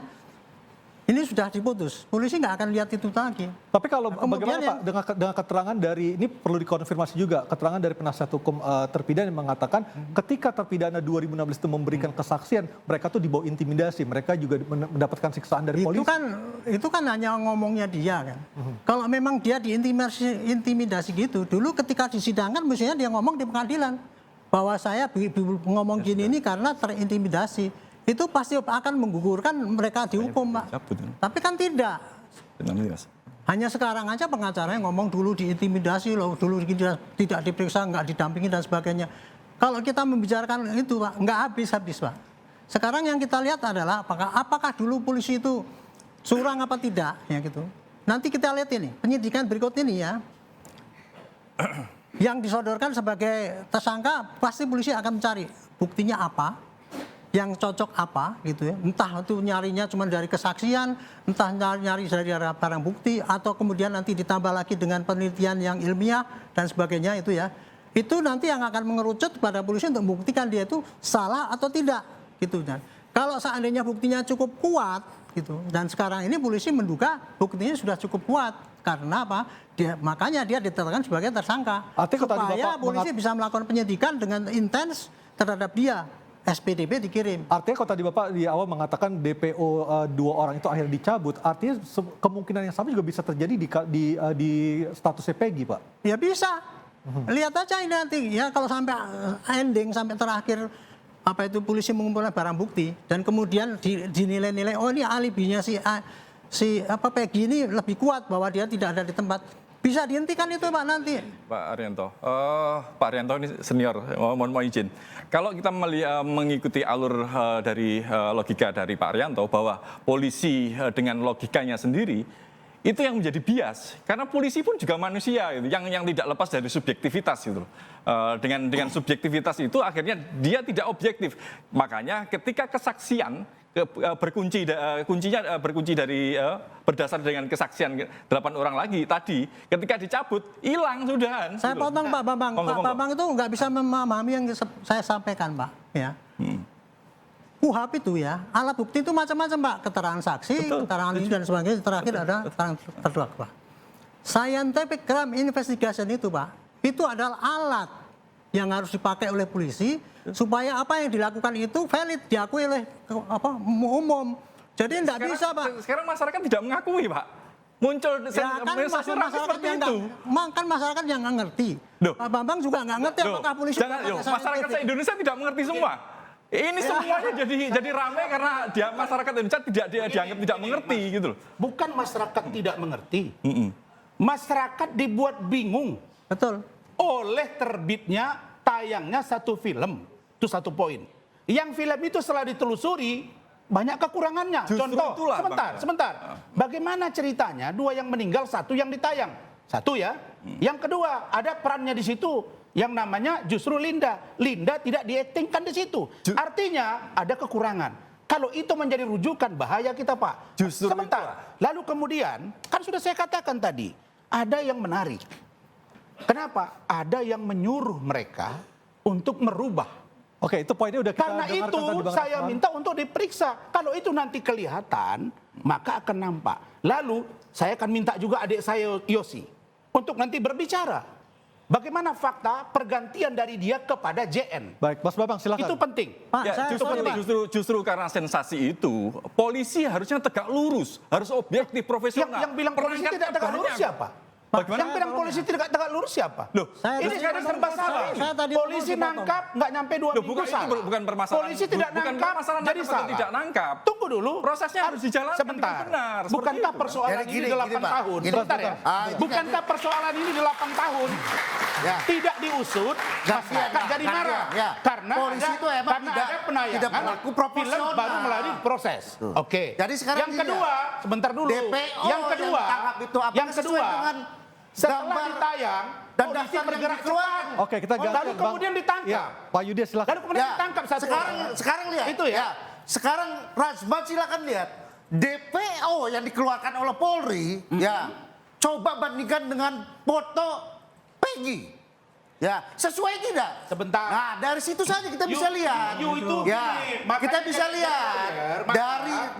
ini sudah diputus. Polisi nggak akan lihat itu lagi. Tapi kalau Nah, bagaimana Pak dengan keterangan dari, ini perlu dikonfirmasi juga, keterangan dari penasihat hukum terpidana yang mengatakan ketika terpidana 2016 itu memberikan kesaksian, mereka tuh dibawa intimidasi, mereka juga mendapatkan siksaan dari polisi. Itu kan hanya ngomongnya dia kan. Kalau memang dia diintimidasi gitu, dulu ketika disidangkan mestinya dia ngomong di pengadilan bahwa saya ngomong gini ini karena terintimidasi. Itu pasti akan menggugurkan mereka dihukum, Pak. Tapi kan tidak. Hanya sekarang aja pengacaranya ngomong dulu diintimidasi loh, dulu tidak diperiksa, nggak didampingi dan sebagainya. Kalau kita membicarakan itu, Pak, nggak habis-habis, Pak. Sekarang yang kita lihat adalah apakah dulu polisi itu curang apa tidak, ya gitu. Nanti kita lihat ini penyidikan berikut ini ya. Yang disodorkan sebagai tersangka pasti polisi akan mencari buktinya apa, yang cocok apa gitu ya. Entah itu nyarinya cuma dari kesaksian, entah nyari dari barang bukti, atau kemudian nanti ditambah lagi dengan penelitian yang ilmiah dan sebagainya itu ya. Itu nanti yang akan mengerucut kepada polisi untuk membuktikan dia itu salah atau tidak gitu. Dan kalau seandainya buktinya cukup kuat gitu, dan sekarang ini polisi menduga buktinya sudah cukup kuat. Karena apa? Makanya dia ditetapkan sebagai tersangka. Supaya polisi bisa melakukan penyidikan dengan intens terhadap dia. SPDP dikirim. Artinya kalau tadi Bapak di awal mengatakan DPO 2 orang itu akhirnya dicabut, artinya kemungkinan yang sama juga bisa terjadi di statusnya Peggy, Pak? Ya bisa. Lihat aja ini nanti ya, kalau sampai ending, sampai terakhir apa itu polisi mengumpulkan barang bukti dan kemudian dinilai-nilai, oh ini alibinya si Peggy ini lebih kuat bahwa dia tidak ada di tempat, bisa dihentikan itu Pak nanti. Pak Arianto, Pak Arianto ini senior, mohon izin. Kalau kita mengikuti alur dari logika dari Pak Arianto bahwa polisi dengan logikanya sendiri itu yang menjadi bias, karena polisi pun juga manusia gitu, yang tidak lepas dari subjektivitas gitu. Dengan subjektivitas itu akhirnya dia tidak objektif. Makanya ketika kesaksian berkunci dari berdasar dengan kesaksian 8 orang lagi tadi, ketika dicabut hilang sudah. Saya potong Pak Bambang. Pak Bambang itu nggak bisa memahami yang saya sampaikan Pak. Ya. KUHP itu ya, alat bukti itu macam-macam Pak, keterangan saksi, keterangan ini dan sebagainya, terakhir ada keterangan terdakwa. Scientific crime investigation itu Pak, itu adalah alat yang harus dipakai oleh polisi supaya apa yang dilakukan itu valid, diakui oleh umum. Jadi tidak bisa Pak. Sekarang masyarakat tidak mengakui Pak. Muncul sensasi seperti itu. Kan masyarakat yang nggak ngerti. Pak Bambang juga nggak ngerti apakah polisi. Masyarakat Indonesia tidak mengerti semua. Ini semuanya jadi ramai karena masyarakat Indonesia dianggap tidak mengerti gitu loh. Bukan masyarakat tidak mengerti. Masyarakat dibuat bingung. Betul. Oleh terbitnya tayangnya satu film. Itu satu poin. Yang film itu setelah ditelusuri banyak kekurangannya. Contoh, sebentar. Bagaimana ceritanya 2 yang meninggal, 1 yang ditayang? 1 ya. Yang kedua, ada perannya di situ yang namanya justru Linda. Linda tidak diaktingkan di situ. Artinya ada kekurangan. Kalau itu menjadi rujukan, bahaya kita Pak. Sebentar. Lalu kemudian, kan sudah saya katakan tadi, ada yang menarik. Kenapa? Ada yang menyuruh mereka untuk merubah. Oke, itu poinnya udah kita Karena itu saya minta untuk diperiksa. Kalau itu nanti kelihatan, maka akan nampak. Lalu saya akan minta juga adik saya Yosi untuk nanti berbicara. Bagaimana fakta pergantian dari dia kepada JN? Baik, Mas Bambang silakan. Itu penting. Pak, Ya, justru karena sensasi itu, polisi harusnya tegak lurus, harus objektif, profesional. Yang bilang polisi tidak tegak lurus siapa? Bagaimana? Yang bilang polisi tidak tegak lurus siapa? Loh, ini saya serba salah. Polisi nangkap nggak nyampe 2 minggu salah. Bukan permasalahan. Polisi tidak nangkap jadi salah. Tidak nangkap. Tunggu dulu. Prosesnya harus dijalankan sebentar. dengan benar. Bukankah persoalan ini 8 tahun? Sebentar ya. Bukankah persoalan ini 8 tahun? Tidak diusut, masyarakat jadi marah. Karena polisi itu emang ada penayangan film baru melalui proses. Oke. Jadi sekarang yang kedua, sebentar dulu. DPO yang kedua, setelah ditayang, dan polisi bergerak cepat. Oke, kita ganti. Lalu kemudian ditangkap. Ya, Pak Yudi silakan. Lalu kemudian ditangkap satu orang. Sekarang lihat. Itu ya. Sekarang Rajman silakan lihat. DPO yang dikeluarkan oleh Polri, ya, coba bandingkan dengan foto Peggy. Ya, sesuai tidak? Sebentar. Nah, dari situ saja kita bisa lihat. Kita bisa lihat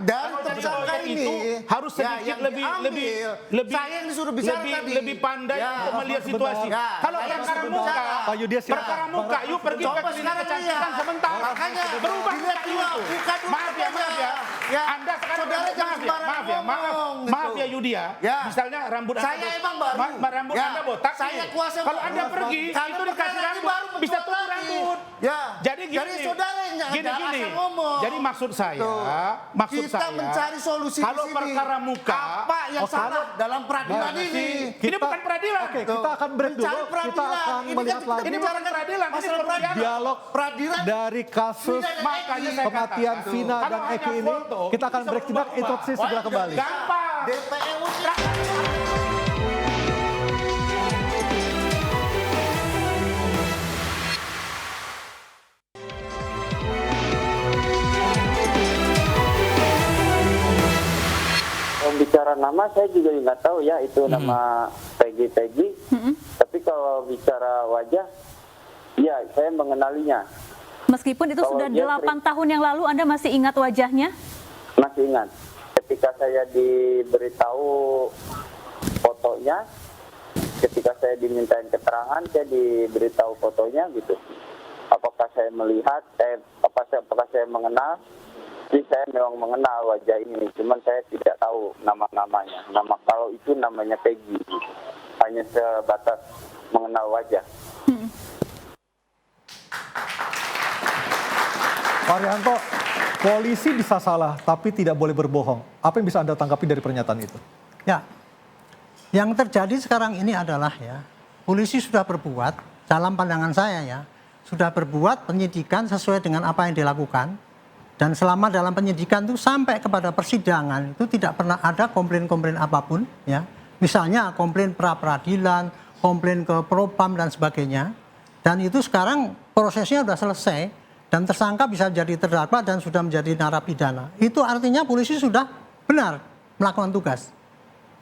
dari tersangka ini harus sedikit lebih saya yang disuruh bicara tadi. Lebih pandai untuk melihat situasi. Kalau perkara muka, Pak Yudi silakan. perkara muka, yuk pergi ke klinik kecantikan sebentar. Makanya berubah dilihat dulu. Maaf ya. Anda sekarang maaf ya Yudi ya. Misalnya rambut saya emang baru. Rambut Anda botak. Saya kuasa. Kalau Anda pergi itu dikasih rambut bisa tumbuh rambut. Jadi saudara yang gini. ngomong. Jadi maksud saya kita mencari solusi kalau di sini. perkara muka Apa yang salah dalam peradilan ini? Ini bukan peradilan. Oke, kita akan break dulu. Kita akan melihat lagi ini bukan peradilan, ini dialog peradilan dari kasus kematian Vina dan Eki ini. Kita akan break tidak, interupsi segera kembali. Gampang. DPO bicara nama saya juga nggak tahu ya itu nama Peggy. Tapi kalau bicara wajah, ya saya mengenalinya. Meskipun itu sudah 8 tahun yang lalu, Anda masih ingat wajahnya? Masih ingat. Ketika saya diberitahu fotonya, ketika saya dimintain keterangan, saya diberitahu fotonya gitu. Apakah saya melihat, apakah saya mengenal? Jadi saya memang mengenal wajah ini, cuman saya tidak tahu nama-namanya. Kalau itu namanya Peggy. Gitu. hanya sebatas mengenal wajah. Pak Arihanto, polisi bisa salah tapi tidak boleh berbohong. Apa yang bisa Anda tanggapi dari pernyataan itu? Ya, yang terjadi sekarang ini adalah ya, polisi sudah berbuat, dalam pandangan saya ya, sudah berbuat penyidikan sesuai dengan apa yang dilakukan. Dan selama dalam penyidikan itu sampai kepada persidangan itu tidak pernah ada komplain-komplain apapun ya. Misalnya komplain pra-peradilan, komplain ke propam dan sebagainya. Dan itu sekarang prosesnya sudah selesai dan tersangka bisa jadi terdakwa dan sudah menjadi narapidana. Itu artinya polisi sudah benar melakukan tugas.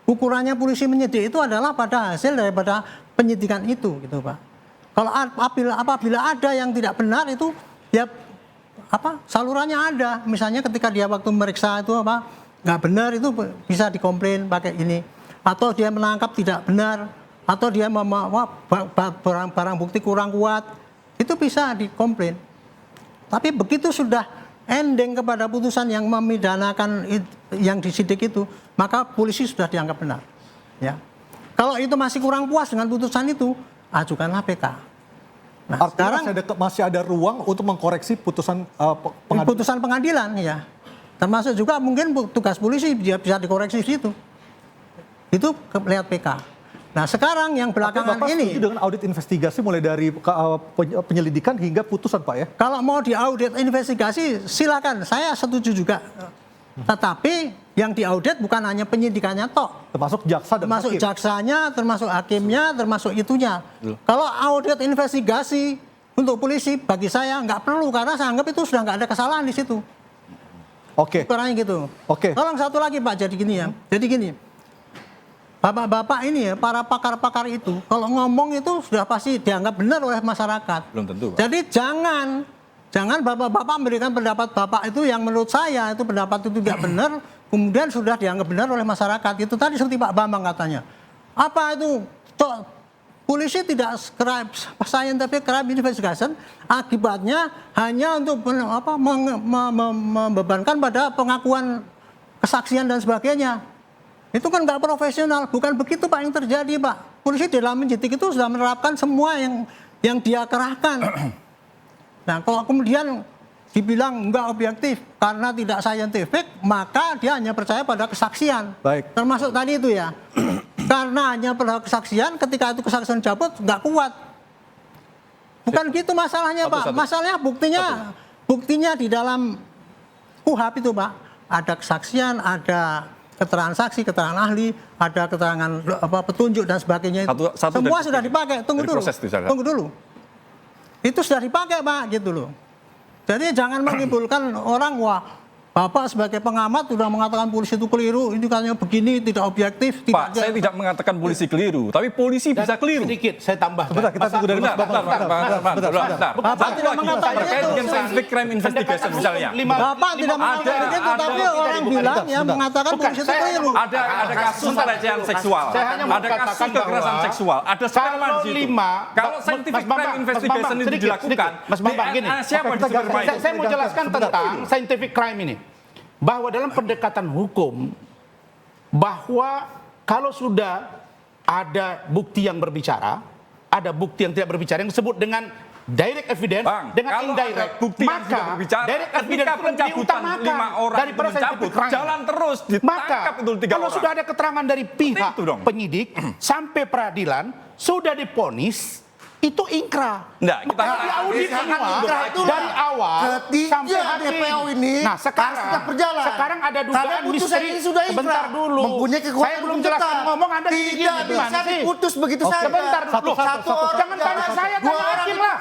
Ukurannya polisi menyidik itu adalah pada hasil daripada penyidikan itu gitu Pak. Kalau apabila ada yang tidak benar itu ya salurannya ada. Misalnya ketika dia waktu meriksa itu nggak benar itu bisa dikomplain pakai ini. Atau dia menangkap tidak benar. Atau dia barang bukti kurang kuat. Itu bisa dikomplain. Tapi begitu sudah ending kepada putusan yang memidanakan yang disidik itu, maka polisi sudah dianggap benar. Ya. Kalau itu masih kurang puas dengan putusan itu, ajukanlah PK. Nah, artinya sekarang masih ada ruang untuk mengkoreksi putusan pengadilan. Putusan pengadilan ya. Termasuk juga mungkin tugas polisi bisa dikoreksi di situ. Itu lihat PK. Nah, sekarang yang belakangan Bapak ini setuju dengan audit investigasi mulai dari penyelidikan hingga putusan Pak ya? Kalau mau diaudit investigasi silakan, saya setuju juga. Tetapi yang diaudit bukan hanya penyidikannya toh. Termasuk jaksa dan termasuk hakim. jaksanya, termasuk hakimnya, termasuk itunya. Kalau audit investigasi untuk polisi bagi saya nggak perlu karena saya anggap itu sudah nggak ada kesalahan di situ. Oke. Ukurannya gitu. Oke. Tolong satu lagi Pak, jadi gini ya. Jadi gini. Bapak-bapak ini ya, para pakar-pakar itu kalau ngomong itu sudah pasti dianggap benar oleh masyarakat. Belum tentu, Pak. Jadi jangan bapak-bapak memberikan pendapat bapak itu yang menurut saya itu pendapat itu tidak benar, kemudian sudah dianggap benar oleh masyarakat. Itu tadi seperti Pak Bambang katanya. Apa itu? Polisi tidak scientific crime investigation, akibatnya hanya untuk membebankan pada pengakuan kesaksian dan sebagainya. Itu kan nggak profesional, bukan begitu Pak yang terjadi Pak. Polisi dalam menyidik itu sudah menerapkan semua yang dia kerahkan. Nah kalau kemudian dibilang nggak objektif karena tidak scientific, maka dia hanya percaya pada kesaksian. Baik. Termasuk tadi itu ya, karena hanya pada kesaksian, ketika itu kesaksian cabut nggak kuat. Bukan gitu masalahnya Pak. Masalahnya buktinya di dalam KUHP itu Pak. Ada kesaksian, ada keterangan saksi, keterangan ahli, ada keterangan petunjuk dan sebagainya. Semua sudah dipakai. Tunggu dulu. Itu sudah dipakai Pak, gitu loh. Jadi jangan menimbulkan orang Bapak sebagai pengamat sudah mengatakan polisi itu keliru, ini katanya begini, tidak objektif. Pak, saya tidak mengatakan polisi keliru, tapi polisi bisa keliru. Sedikit, saya tambah. Sebentar, kita tunggu dari Mas Bambang. Bapak tidak mengatakan terkait dengan scientific crime investigation misalnya. Bapak tidak mengatakan begitu, tapi orang bilang yang mengatakan polisi itu keliru. Ada kasus pelecehan seksual, ada kasus kekerasan seksual, ada sperma di situ. Kalau scientific crime investigation itu dilakukan, Mas Bambang, gini. siapa di supervise? Saya mau jelaskan tentang scientific crime ini. Bahwa dalam pendekatan hukum, bahwa kalau sudah ada bukti yang berbicara, ada bukti yang tidak berbicara, yang disebut dengan direct evidence, dengan indirect, maka direct evidence itu diutamakan daripada scientific crime. Jalan terus, ditangkap itu 3 orang. Kalau sudah ada keterangan dari pihak penyidik, sampai peradilan, sudah diponis, itu ingkrah. Nah, kita audit semua dari awal sampai akhir. DPO ini Nah, sekarang ada dugaan misteri. Sebentar dulu. Saya belum jelaskan ngomong, Anda tidak bisa diputus begitu saja. Sebentar dulu. Jangan tanya saya, tanya hakim lah.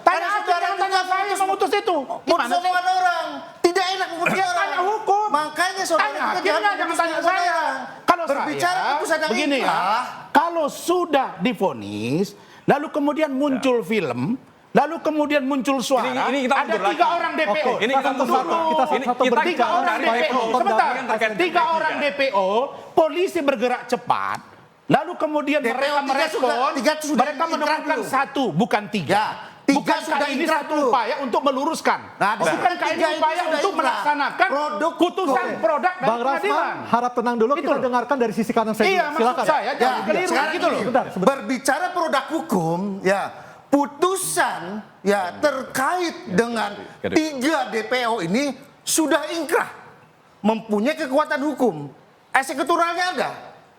Tanya hakim, jangan tanya saya memutus itu. Putus omongan orang. Tidak enak memutus orang. Tanya hukum. Makanya saudara tanya hakimnya, jangan tanya saya. Kalau saya, begini ya. Kalau sudah divonis, lalu kemudian muncul film, lalu kemudian muncul suara. Ini kita ada 3 orang DPO. Ini kita Tiga orang DPO. Sebentar. 3 orang DPO, polisi bergerak cepat. Lalu kemudian mereka merespon, mereka menemukan 1, bukan 3. Bukankah ini satu upaya untuk meluruskan? Bukankah ini upaya untuk melaksanakan putusan produk dari Bang Rasman, pengadilan? harap tenang dulu, kita dengarkan dari sisi kanan saya. Iya, dulu. maksud saya jangan keliru sekarang gitu loh. ini, berbicara produk hukum, ya putusan ya terkait dengan 3 DPO ini sudah inkrah, mempunyai kekuatan hukum, eksekutoralnya ada,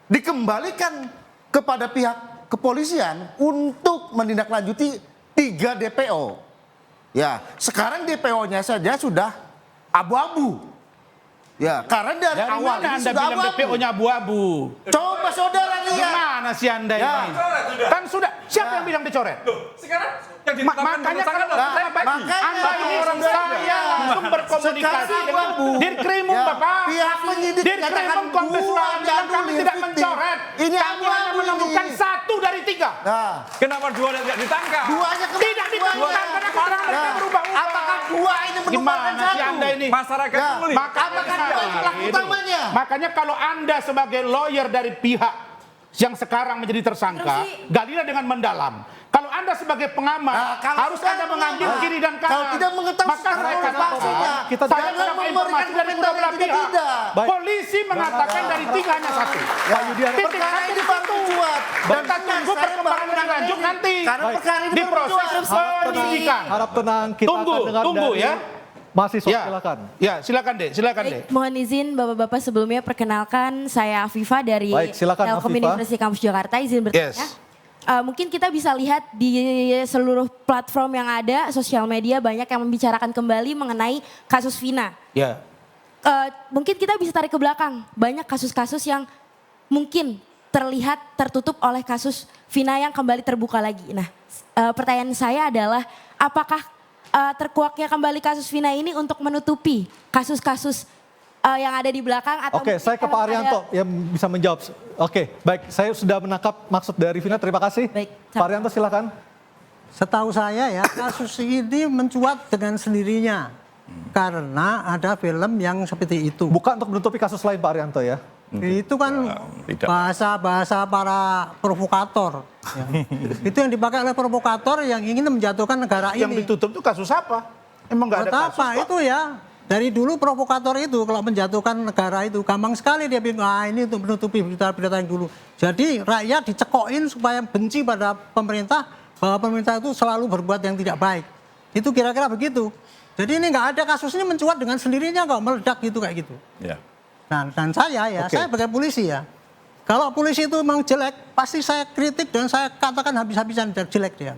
dikembalikan kepada pihak kepolisian untuk menindaklanjuti 3 DPO. Ya, sekarang DPO-nya saja sudah abu-abu. Ya, karena dari awal mana ini Anda sudah bilang DPO-nya abu-abu? Coba saudara lihat. Gimana sih Anda ini? Kan sudah, siapa yang bilang dicoret? Sekarang yang ditetapkan Makanya kalau makanya Anda ini saya langsung berkomunikasi dengan Dirkrimum Bapak. Pihak penyidik Dirkrimum Kombes Pol bilang kami tidak mencoret. Ini kami hanya menemukan 1 dari 3. Nah, Kenapa 2 tidak ditangkap? duanya Tidak ditemukan karena keterangan mereka berubah-ubah. apakah 2 ini menumpahkan Gimana sih Anda ini? Masyarakat Ya, peduli. pelaku utamanya. Makanya kalau Anda sebagai lawyer dari pihak yang sekarang menjadi tersangka, galilah dengan mendalam. Kalau Anda sebagai pengamat, harus Anda mengambil kiri dan kanan. Kalau tidak mengetahui maka saya paksinya, katakan, kita saya jangan mendapat memberikan informasi dari komentar kedua belah yang pihak. tidak. Baik. Polisi mengatakan dari 3 hanya 1. Pak Yudiarto, Titik Perkara satu ini di baru situ. mencuat. Dan kita tunggu perkembangan lebih lanjut nanti. Karena perkara ini Di baru proses mencuat. penyidikan. harap tenang, kita Tunggu, akan dengar tunggu dari ya. mahasiswa, Ya, silakan. ya silakan deh, silakan deh. Mohon izin Bapak-Bapak sebelumnya perkenalkan saya Afifah dari Baik, silakan, Telkom Afifah. University Kampus Jakarta. Izin bertanya. Yes. Mungkin kita bisa lihat di seluruh platform yang ada, sosial media banyak yang membicarakan kembali mengenai kasus Vina. Ya. Mungkin kita bisa tarik ke belakang. Banyak kasus-kasus yang mungkin terlihat tertutup oleh kasus Vina yang kembali terbuka lagi. Nah, pertanyaan saya adalah apakah terkuaknya kembali kasus Vina ini untuk menutupi kasus-kasus yang ada di belakang atau Oke, saya ke Pak Arianto yang bisa menjawab. Oke, baik, saya sudah menangkap maksud dari Vina, terima kasih. Baik, Pak Arianto silakan. Setahu saya ya kasus ini mencuat dengan sendirinya karena ada film yang seperti itu. Bukan untuk menutupi kasus lain Pak Arianto ya. Itu kan tidak. bahasa-bahasa para provokator. Ya. Itu yang dipakai oleh provokator yang ingin menjatuhkan negara ini. Yang ditutup itu kasus apa? Emang nggak ada Buat kasus apa kok? itu ya? Dari dulu provokator itu kalau menjatuhkan negara itu gampang sekali dia bilang ini untuk menutupi berita-berita yang dulu. Jadi rakyat dicekokin supaya benci pada pemerintah bahwa pemerintah itu selalu berbuat yang tidak baik. Itu kira-kira begitu. Jadi ini nggak ada kasus ini mencuat dengan sendirinya kok meledak gitu kayak gitu. Ya. Nah, dan saya ya, saya sebagai polisi ya. Kalau polisi itu memang jelek, pasti saya kritik dan saya katakan habis-habisan jelek dia.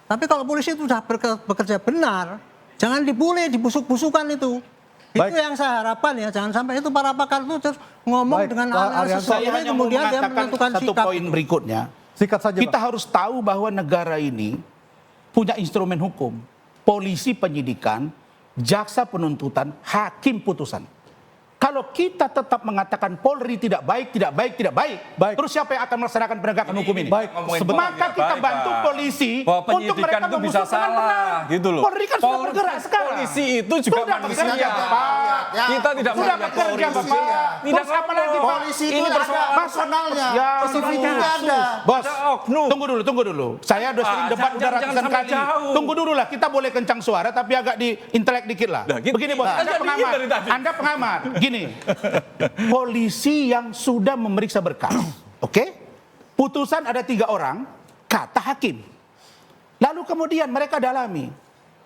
Tapi kalau polisi itu sudah bekerja benar, jangan dibully, dibusuk-busukan itu. Baik. Itu yang saya harapkan ya, jangan sampai itu para pakar itu terus ngomong Baik, dengan Pak analisis Arianto. Saya hanya mau kemudian dia mengatakan menentukan satu sikap. poin berikutnya. Sikat saja Kita Pak. harus tahu bahwa negara ini punya instrumen hukum. Polisi penyidikan, jaksa penuntutan, hakim putusan. Kalau kita tetap mengatakan Polri tidak baik, terus siapa yang akan melaksanakan penegakan hukum ini? Baik, Maka kita bantu polisi bahwa untuk penyidikan mereka itu bisa mengusut dengan benar. salah, gitu loh. Polri kan sudah bergerak sekarang. Polisi itu juga Sudah manusia. bekerja, Pak. Kita tidak Sudah melihat bekerja, Polri. Bapak. Tidak Terus apa lagi, Pak? Polisi itu Ini ada persoalan personalnya. Ya, CCTV-nya ada. Bos, Ada oknum. tunggu dulu. Saya udah sering debat udah jangan ratusan sampai kali. jauh. Tunggu dulu lah, kita boleh kencang suara tapi agak di intelek dikit lah. Nah, gitu. Begini bos, Nah, Anda jadi pengamat. dari tadi. Anda pengamat. Gini, polisi yang sudah memeriksa berkas, oke? Putusan ada 3 orang, kata hakim. Lalu kemudian mereka dalami.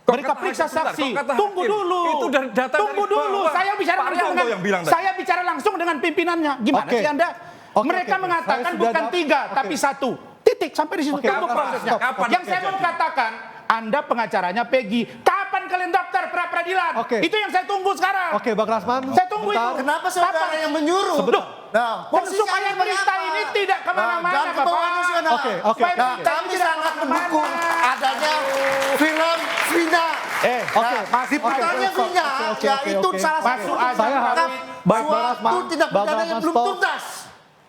Mereka kata periksa hakim, sebentar, saksi. kok kata Tunggu hakim? dulu. Itu dari data Tunggu dari dulu. bawah. Saya bicara Pak langsung Arianto yang bilang tadi. saya bicara langsung dengan pimpinannya. Gimana Oke. sih Anda? Oke, Mereka oke. mengatakan Saya sudah bukan 3 tapi 1. Titik sampai di situ. Oke, Tunggu kapan? prosesnya. Kapan? Yang saya mau katakan, Anda pengacaranya Peggy. Kapan kalian daftar pra peradilan? Oke. Itu yang saya tunggu sekarang. Oke, Bang Rasman. Saya tunggu sebentar. itu. Kenapa saudara yang menyuruh? Loh, Nah, dan supaya berita ini tidak kemana-mana, jangan kebawa Bapak. emosional. Oke. Supaya Nah, berita kami ini tidak sangat kemana-mana. mendukung adanya film Vina. Oke, Nah, diputarnya oke, Vina, oke, ya oke, itu oke. salah satu Masuk aja. Saya harap baik Bang suatu Rasman, tindak Bang pidana yang Rasman belum stop. tuntas.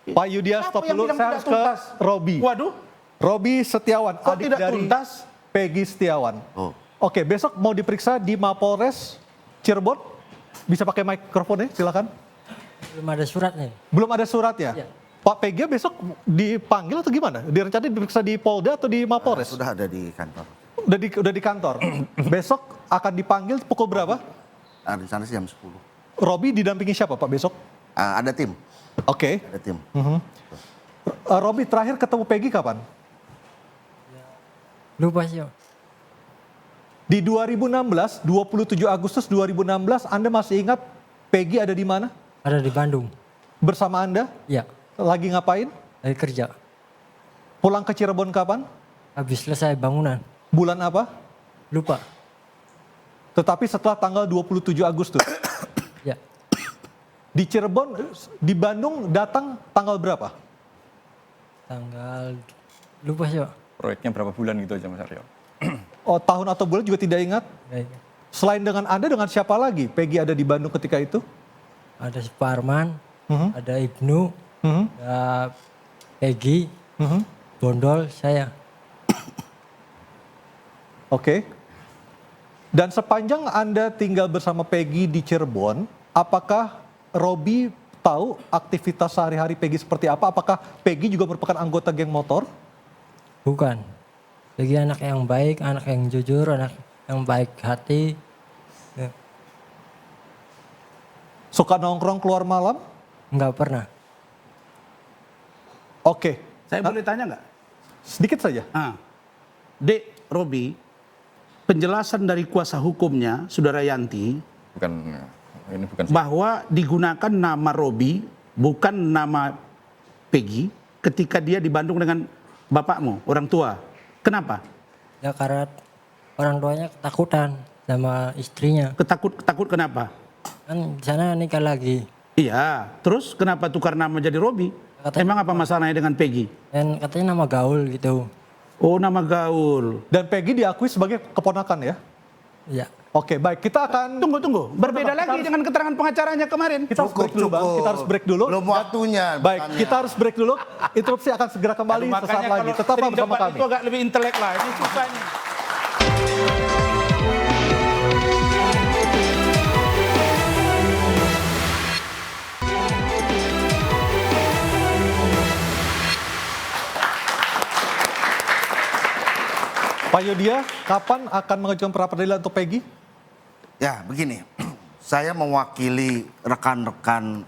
Pak Yudia Siapa stop yang dulu, bilang saya tidak harus ke tuntas? Robi. Waduh. Robi Setiawan, Kok adik tidak dari tuntas? Peggy Setiawan. Oke, besok mau diperiksa di Mapolres Cirebon. Bisa pakai mikrofonnya, silakan. Belum ada suratnya. Belum ada suratnya. Ya. Pak Peggy besok dipanggil atau gimana? Direncanain diperiksa di Polda atau di Mapolres? Sudah ada di kantor. Udah di kantor. Besok akan dipanggil pukul berapa? Rencana jam 10. Robi didampingi siapa Pak besok? Ada tim. Oke. Ada tim. Robi terakhir ketemu Peggy kapan? Lupa sih. Di 2016, 27 Agustus 2016, Anda masih ingat Peggy ada di mana? Ada di Bandung. Bersama Anda? Iya. Lagi ngapain? Lagi kerja. Pulang ke Cirebon kapan? Habis selesai bangunan. Bulan apa? Lupa. Tetapi setelah tanggal 27 Agustus. Ya. Di Cirebon, di Bandung datang tanggal berapa? Tanggal lupa sih. Proyeknya berapa bulan gitu aja Mas Aryo? Oh, tahun atau bulan juga tidak ingat? Baik. Selain dengan Anda, dengan siapa lagi Peggy ada di Bandung ketika itu? Ada Suparman, ada Ibnu, ada Peggy, Bondol, saya. Oke. Dan sepanjang Anda tinggal bersama Peggy di Cirebon, apakah Robi tahu aktivitas sehari-hari Peggy seperti apa? Apakah Peggy juga merupakan anggota geng motor? Bukan. Peggy anak yang baik, anak yang jujur, anak yang baik hati. Ya. Suka nongkrong keluar malam? Enggak pernah. Oke. Saya boleh tanya nggak? Sedikit saja. Dek Robi, penjelasan dari kuasa hukumnya, Saudara Yanti, Ini bukan bahwa digunakan nama Robi, bukan nama Peggy, ketika dia di Bandung dengan bapakmu, orang tua. Kenapa? Ya karena orang tuanya ketakutan sama istrinya. Takut kenapa? Kan di sana nikah lagi. Iya, terus kenapa tukar nama jadi Robi? Emang apa masalahnya dengan Peggy? Dan katanya nama gaul gitu. Oh, nama gaul. Dan Peggy diakui sebagai keponakan ya? Iya. Oke, baik. Kita akan... Tunggu. Berbeda lagi dengan keterangan pengacaranya kemarin. Kita harus break dulu, Bang. Kita harus break dulu. Belum waktunya. Baik, kita harus break dulu. Interupsi akan segera kembali sesaat lagi. Tetaplah bersama kami. Itu agak lebih intelek lah. Ini susah nih. Pak Yodia, kapan akan mengajukan pra peradilan untuk Peggy? Ya, begini. Saya mewakili rekan-rekan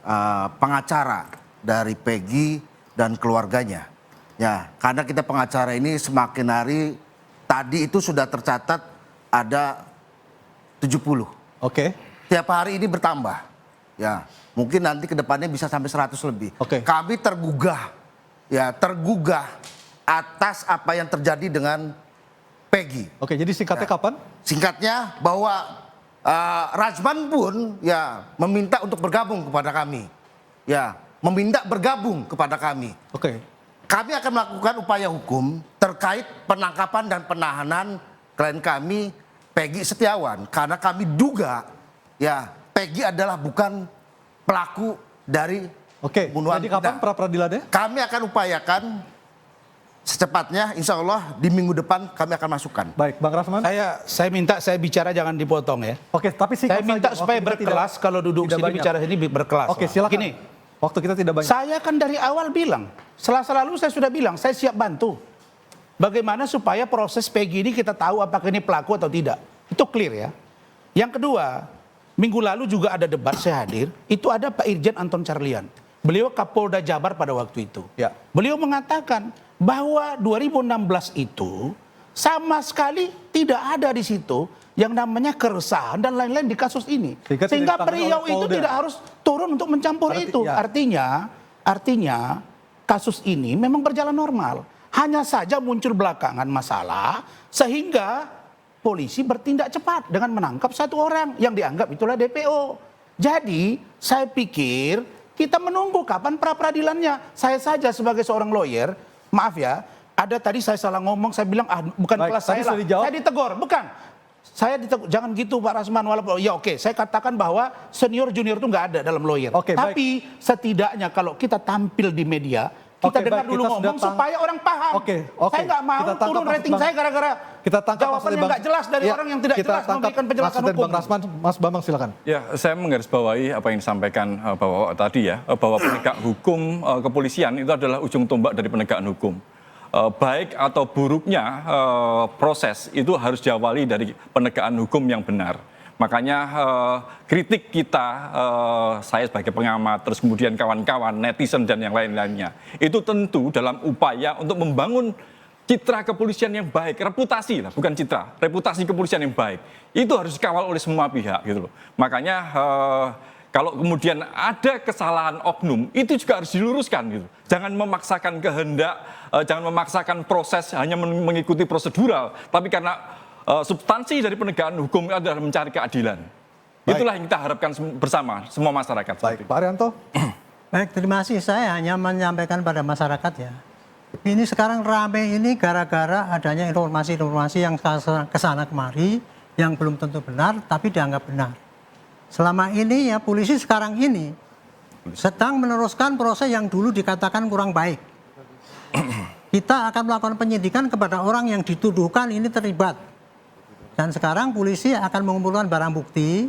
pengacara dari Peggy dan keluarganya. Ya, karena kita pengacara ini semakin hari, tadi itu sudah tercatat ada 70. Oke. Tiap hari ini bertambah. Ya, mungkin nanti ke depannya bisa sampai 100 lebih. Oke. Kami tergugah atas apa yang terjadi dengan Peggy. Oke, jadi singkatnya kapan? Singkatnya bahwa Rajman pun ya meminta untuk bergabung kepada kami. Ya, meminta bergabung kepada kami. Oke. Kami akan melakukan upaya hukum terkait penangkapan dan penahanan klien kami Peggy Setiawan karena kami duga ya Peggy adalah bukan pelaku dari pembunuhan. Jadi kapan pra peradilannya? Kami akan upayakan secepatnya, insya Allah di minggu depan kami akan masukkan. Baik, Bang Rasman. Saya minta saya bicara jangan dipotong ya. Oke, tapi saya minta supaya berkelas kalau duduk sini bicara sini berkelas. Oke, silakan. Gini, waktu kita tidak banyak. saya kan dari awal bilang, Selasa lalu saya sudah bilang, saya siap bantu. Bagaimana supaya proses Peggy ini kita tahu apakah ini pelaku atau tidak. Itu clear ya. Yang kedua, minggu lalu juga ada debat, saya hadir. Itu ada Pak Irjen Anton Carlian. Beliau Kapolda Jabar pada waktu itu. Ya. Beliau mengatakan bahwa 2016 itu sama sekali tidak ada di situ yang namanya keresahan dan lain-lain di kasus ini. Sehingga Priau itu tidak harus turun untuk mencampur itu. Ya. Artinya kasus ini memang berjalan normal. Hanya saja muncul belakangan masalah sehingga polisi bertindak cepat dengan menangkap satu orang yang dianggap itulah DPO. Jadi saya pikir kita menunggu kapan pra peradilannya. Saya saja sebagai seorang lawyer, maaf ya, ada tadi saya salah ngomong, saya bilang bukan kelas saya lah. Saya ditegur, bukan. Saya ditegur, jangan gitu Pak Rasman. Walaupun ya oke, saya katakan bahwa senior junior itu nggak ada dalam lawyer. Tapi setidaknya kalau kita tampil di media, kita dengar dulu ngomong supaya orang paham. Saya nggak mau turun rating saya gara-gara jawaban yang nggak jelas dari orang yang tidak jelas memberikan penjelasan hukum. Bang Rasman, Mas Bambang silakan. Ya, saya menggarisbawahi apa yang disampaikan bahwa tadi ya, bahwa penegak hukum kepolisian itu adalah ujung tombak dari penegakan hukum. baik atau buruknya proses itu harus diawali dari penegakan hukum yang benar. Makanya kritik kita, saya sebagai pengamat, terus kemudian kawan-kawan, netizen dan yang lain-lainnya, itu tentu dalam upaya untuk membangun citra kepolisian yang baik, reputasi lah, bukan citra, reputasi kepolisian yang baik. Itu harus dikawal oleh semua pihak gitu loh. Makanya kalau kemudian ada kesalahan oknum, itu juga harus diluruskan gitu. Jangan memaksakan kehendak, jangan memaksakan proses hanya mengikuti prosedural, tapi karena substansi dari penegakan hukum adalah mencari keadilan. Baik. Itulah yang kita harapkan bersama semua masyarakat. Baik, Pak Arianto. Baik, terima kasih. Saya hanya menyampaikan pada masyarakat ya. Ini sekarang rame ini gara-gara adanya informasi-informasi yang kesana kemari yang belum tentu benar tapi dianggap benar. Selama ini ya polisi sekarang ini sedang meneruskan proses yang dulu dikatakan kurang baik. Kita akan melakukan penyidikan kepada orang yang dituduhkan ini terlibat. Dan sekarang polisi akan mengumpulkan barang bukti.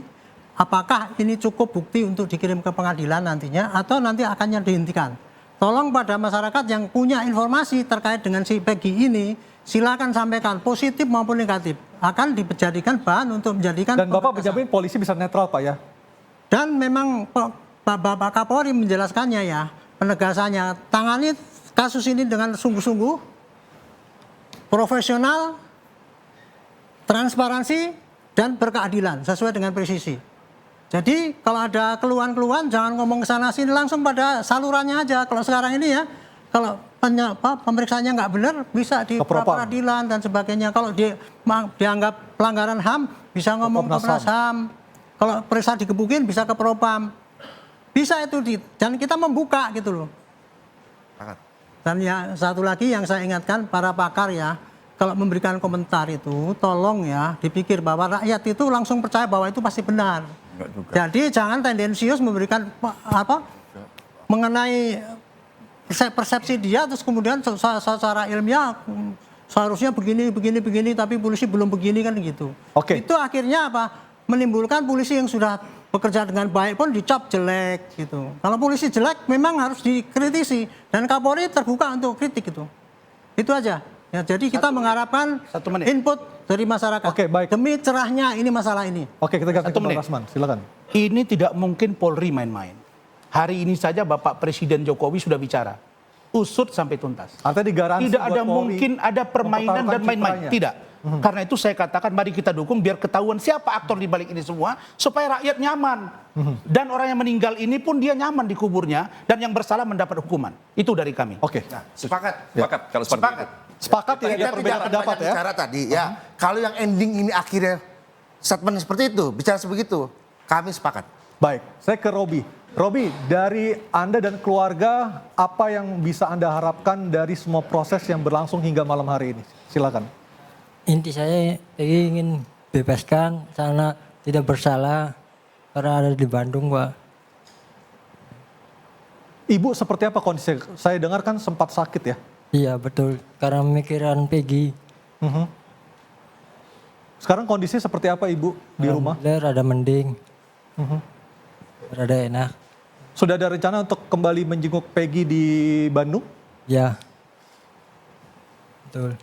Apakah ini cukup bukti untuk dikirim ke pengadilan nantinya atau nanti akan dihentikan. Tolong pada masyarakat yang punya informasi terkait dengan si Peggy ini, silakan sampaikan positif maupun negatif. Akan dijadikan bahan untuk menjadikan. Dan Bapak menjamin polisi bisa netral Pak ya? Dan memang Bapak Kapolri menjelaskannya ya, penegasannya. Tangani kasus ini dengan sungguh-sungguh, profesional, transparansi, dan berkeadilan sesuai dengan presisi. Jadi kalau ada keluhan-keluhan jangan ngomong ke sana sini, langsung pada salurannya aja. Kalau sekarang ini ya, kalau pemeriksaannya nggak benar bisa di peradilan dan sebagainya. Kalau dianggap pelanggaran HAM bisa ngomong ke Komnas HAM. Kalau periksa digebukin bisa ke Propam. Bisa itu dan kita membuka gitu loh. Dan ya satu lagi yang saya ingatkan para pakar ya, kalau memberikan komentar itu tolong ya dipikir bahwa rakyat itu langsung percaya bahwa itu pasti benar. Jadi jangan tendensius memberikan mengenai persepsi dia terus kemudian secara ilmiah seharusnya begini tapi polisi belum begini kan gitu. Itu akhirnya menimbulkan polisi yang sudah bekerja dengan baik pun dicap jelek gitu. Kalau polisi jelek memang harus dikritisi dan Kapolri terbuka untuk kritik itu. Itu aja. Ya, jadi kita mengharapkan input dari masyarakat. Baik. Demi cerahnya ini masalah ini. Kita ganti ke Bang Rasman, silakan. Ini tidak mungkin Polri main-main. Hari ini saja Bapak Presiden Jokowi sudah bicara. Usut sampai tuntas. Artinya digaransi tidak ada mungkin ada permainan dan main-main. Tidak. Karena itu saya katakan mari kita dukung biar ketahuan siapa aktor di balik ini semua supaya rakyat nyaman. Dan orang yang meninggal ini pun dia nyaman di kuburnya dan yang bersalah mendapat hukuman. Itu dari kami. Sepakat. Sepakat kalau seperti itu. Sepakat ya, kita perbedaan pendapat ya. Bicara tadi ya. Kalau yang ending ini akhirnya statement seperti itu, bicara sebegitu, kami sepakat. Baik, saya ke Robi. Robi, dari Anda dan keluarga, apa yang bisa Anda harapkan dari semua proses yang berlangsung hingga malam hari ini? Silakan. Inti saya ingin bebaskan karena tidak bersalah karena ada di Bandung, Pak. Ibu seperti apa kondisi? Saya dengar kan sempat sakit ya? Iya betul, karena pemikiran Peggy. Sekarang kondisi seperti apa Ibu di rumah? Rada mending, rada enak. Sudah ada rencana untuk kembali menjenguk Peggy di Bandung? Ya, betul.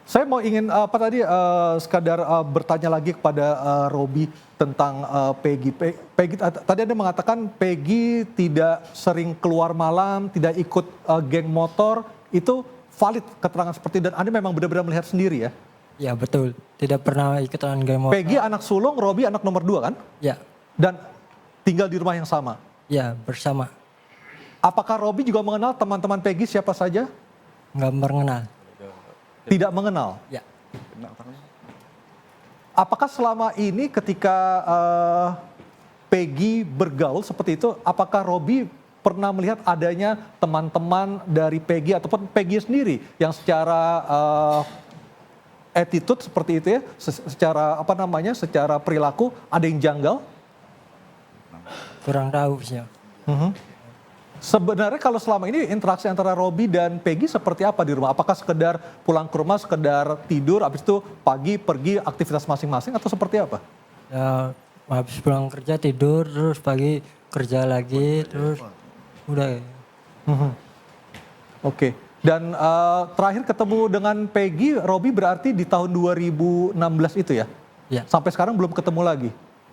Saya mau ingin sekadar bertanya lagi kepada Robi tentang Peggy. Peggy tadi Anda mengatakan Peggy tidak sering keluar malam, tidak ikut geng motor. Itu valid keterangan seperti itu dan Anda memang benar-benar melihat sendiri ya? Ya betul, tidak pernah ikutan geng motor. Peggy anak sulung, Robi anak nomor 2 kan? Ya. Dan tinggal di rumah yang sama? Ya, bersama. Apakah Robi juga mengenal teman-teman Peggy siapa saja? Nggak mengenal. Tidak mengenal? Ya. Apakah selama ini ketika Peggy bergaul seperti itu, apakah Robi pernah melihat adanya teman-teman dari Peggy ataupun Peggy sendiri yang secara attitude seperti itu ya, secara perilaku ada yang janggal? Kurang tahu sih. Sebenarnya kalau selama ini interaksi antara Robi dan Peggy seperti apa di rumah? Apakah sekedar pulang ke rumah, sekedar tidur, habis itu pagi pergi aktivitas masing-masing atau seperti apa? Ya, habis pulang kerja tidur, terus pagi kerja lagi, terus udah. Dan terakhir ketemu dengan Peggy, Robi berarti di tahun 2016 itu ya? Iya. Sampai sekarang belum ketemu lagi?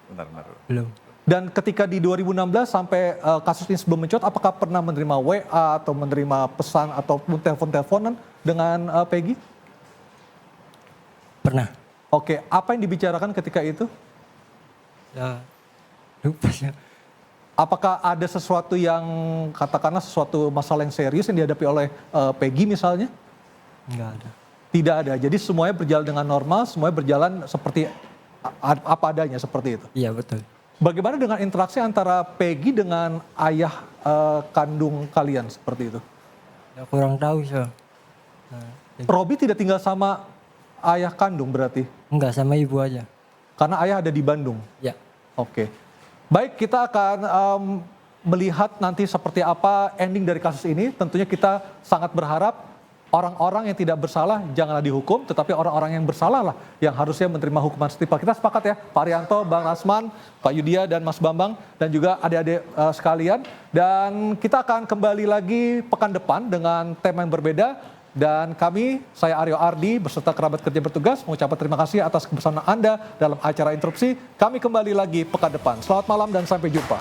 Bentar. Belum. Dan ketika di 2016 sampai kasus ini sebelum mencuat, apakah pernah menerima WA atau menerima pesan ataupun telepon-teleponan dengan Peggy? Pernah. Oke, apa yang dibicarakan ketika itu? Ya, lupa sih. Apakah ada sesuatu yang, katakanlah sesuatu masalah yang serius yang dihadapi oleh Peggy misalnya? Enggak ada. Tidak ada, jadi semuanya berjalan dengan normal, semuanya berjalan seperti apa adanya, seperti itu? Iya, betul. Bagaimana dengan interaksi antara Peggy dengan ayah kandung kalian seperti itu? Ya, kurang tahu sih. Robi tidak tinggal sama ayah kandung berarti? Enggak, sama ibu aja. Karena ayah ada di Bandung? Ya. Oke. Baik, kita akan melihat nanti seperti apa ending dari kasus ini. Tentunya kita sangat berharap orang-orang yang tidak bersalah janganlah dihukum, tetapi orang-orang yang bersalah lah yang harusnya menerima hukuman setimpal. Kita sepakat ya, Pak Arianto, Bang Rasman, Pak Yudya, dan Mas Bambang, dan juga adik-adik sekalian. Dan kita akan kembali lagi pekan depan dengan tema yang berbeda. Dan kami, saya Aryo Ardi, beserta kerabat kerja bertugas, mengucapkan terima kasih atas kebersamaan Anda dalam acara Interupsi. Kami kembali lagi pekan depan. Selamat malam dan sampai jumpa.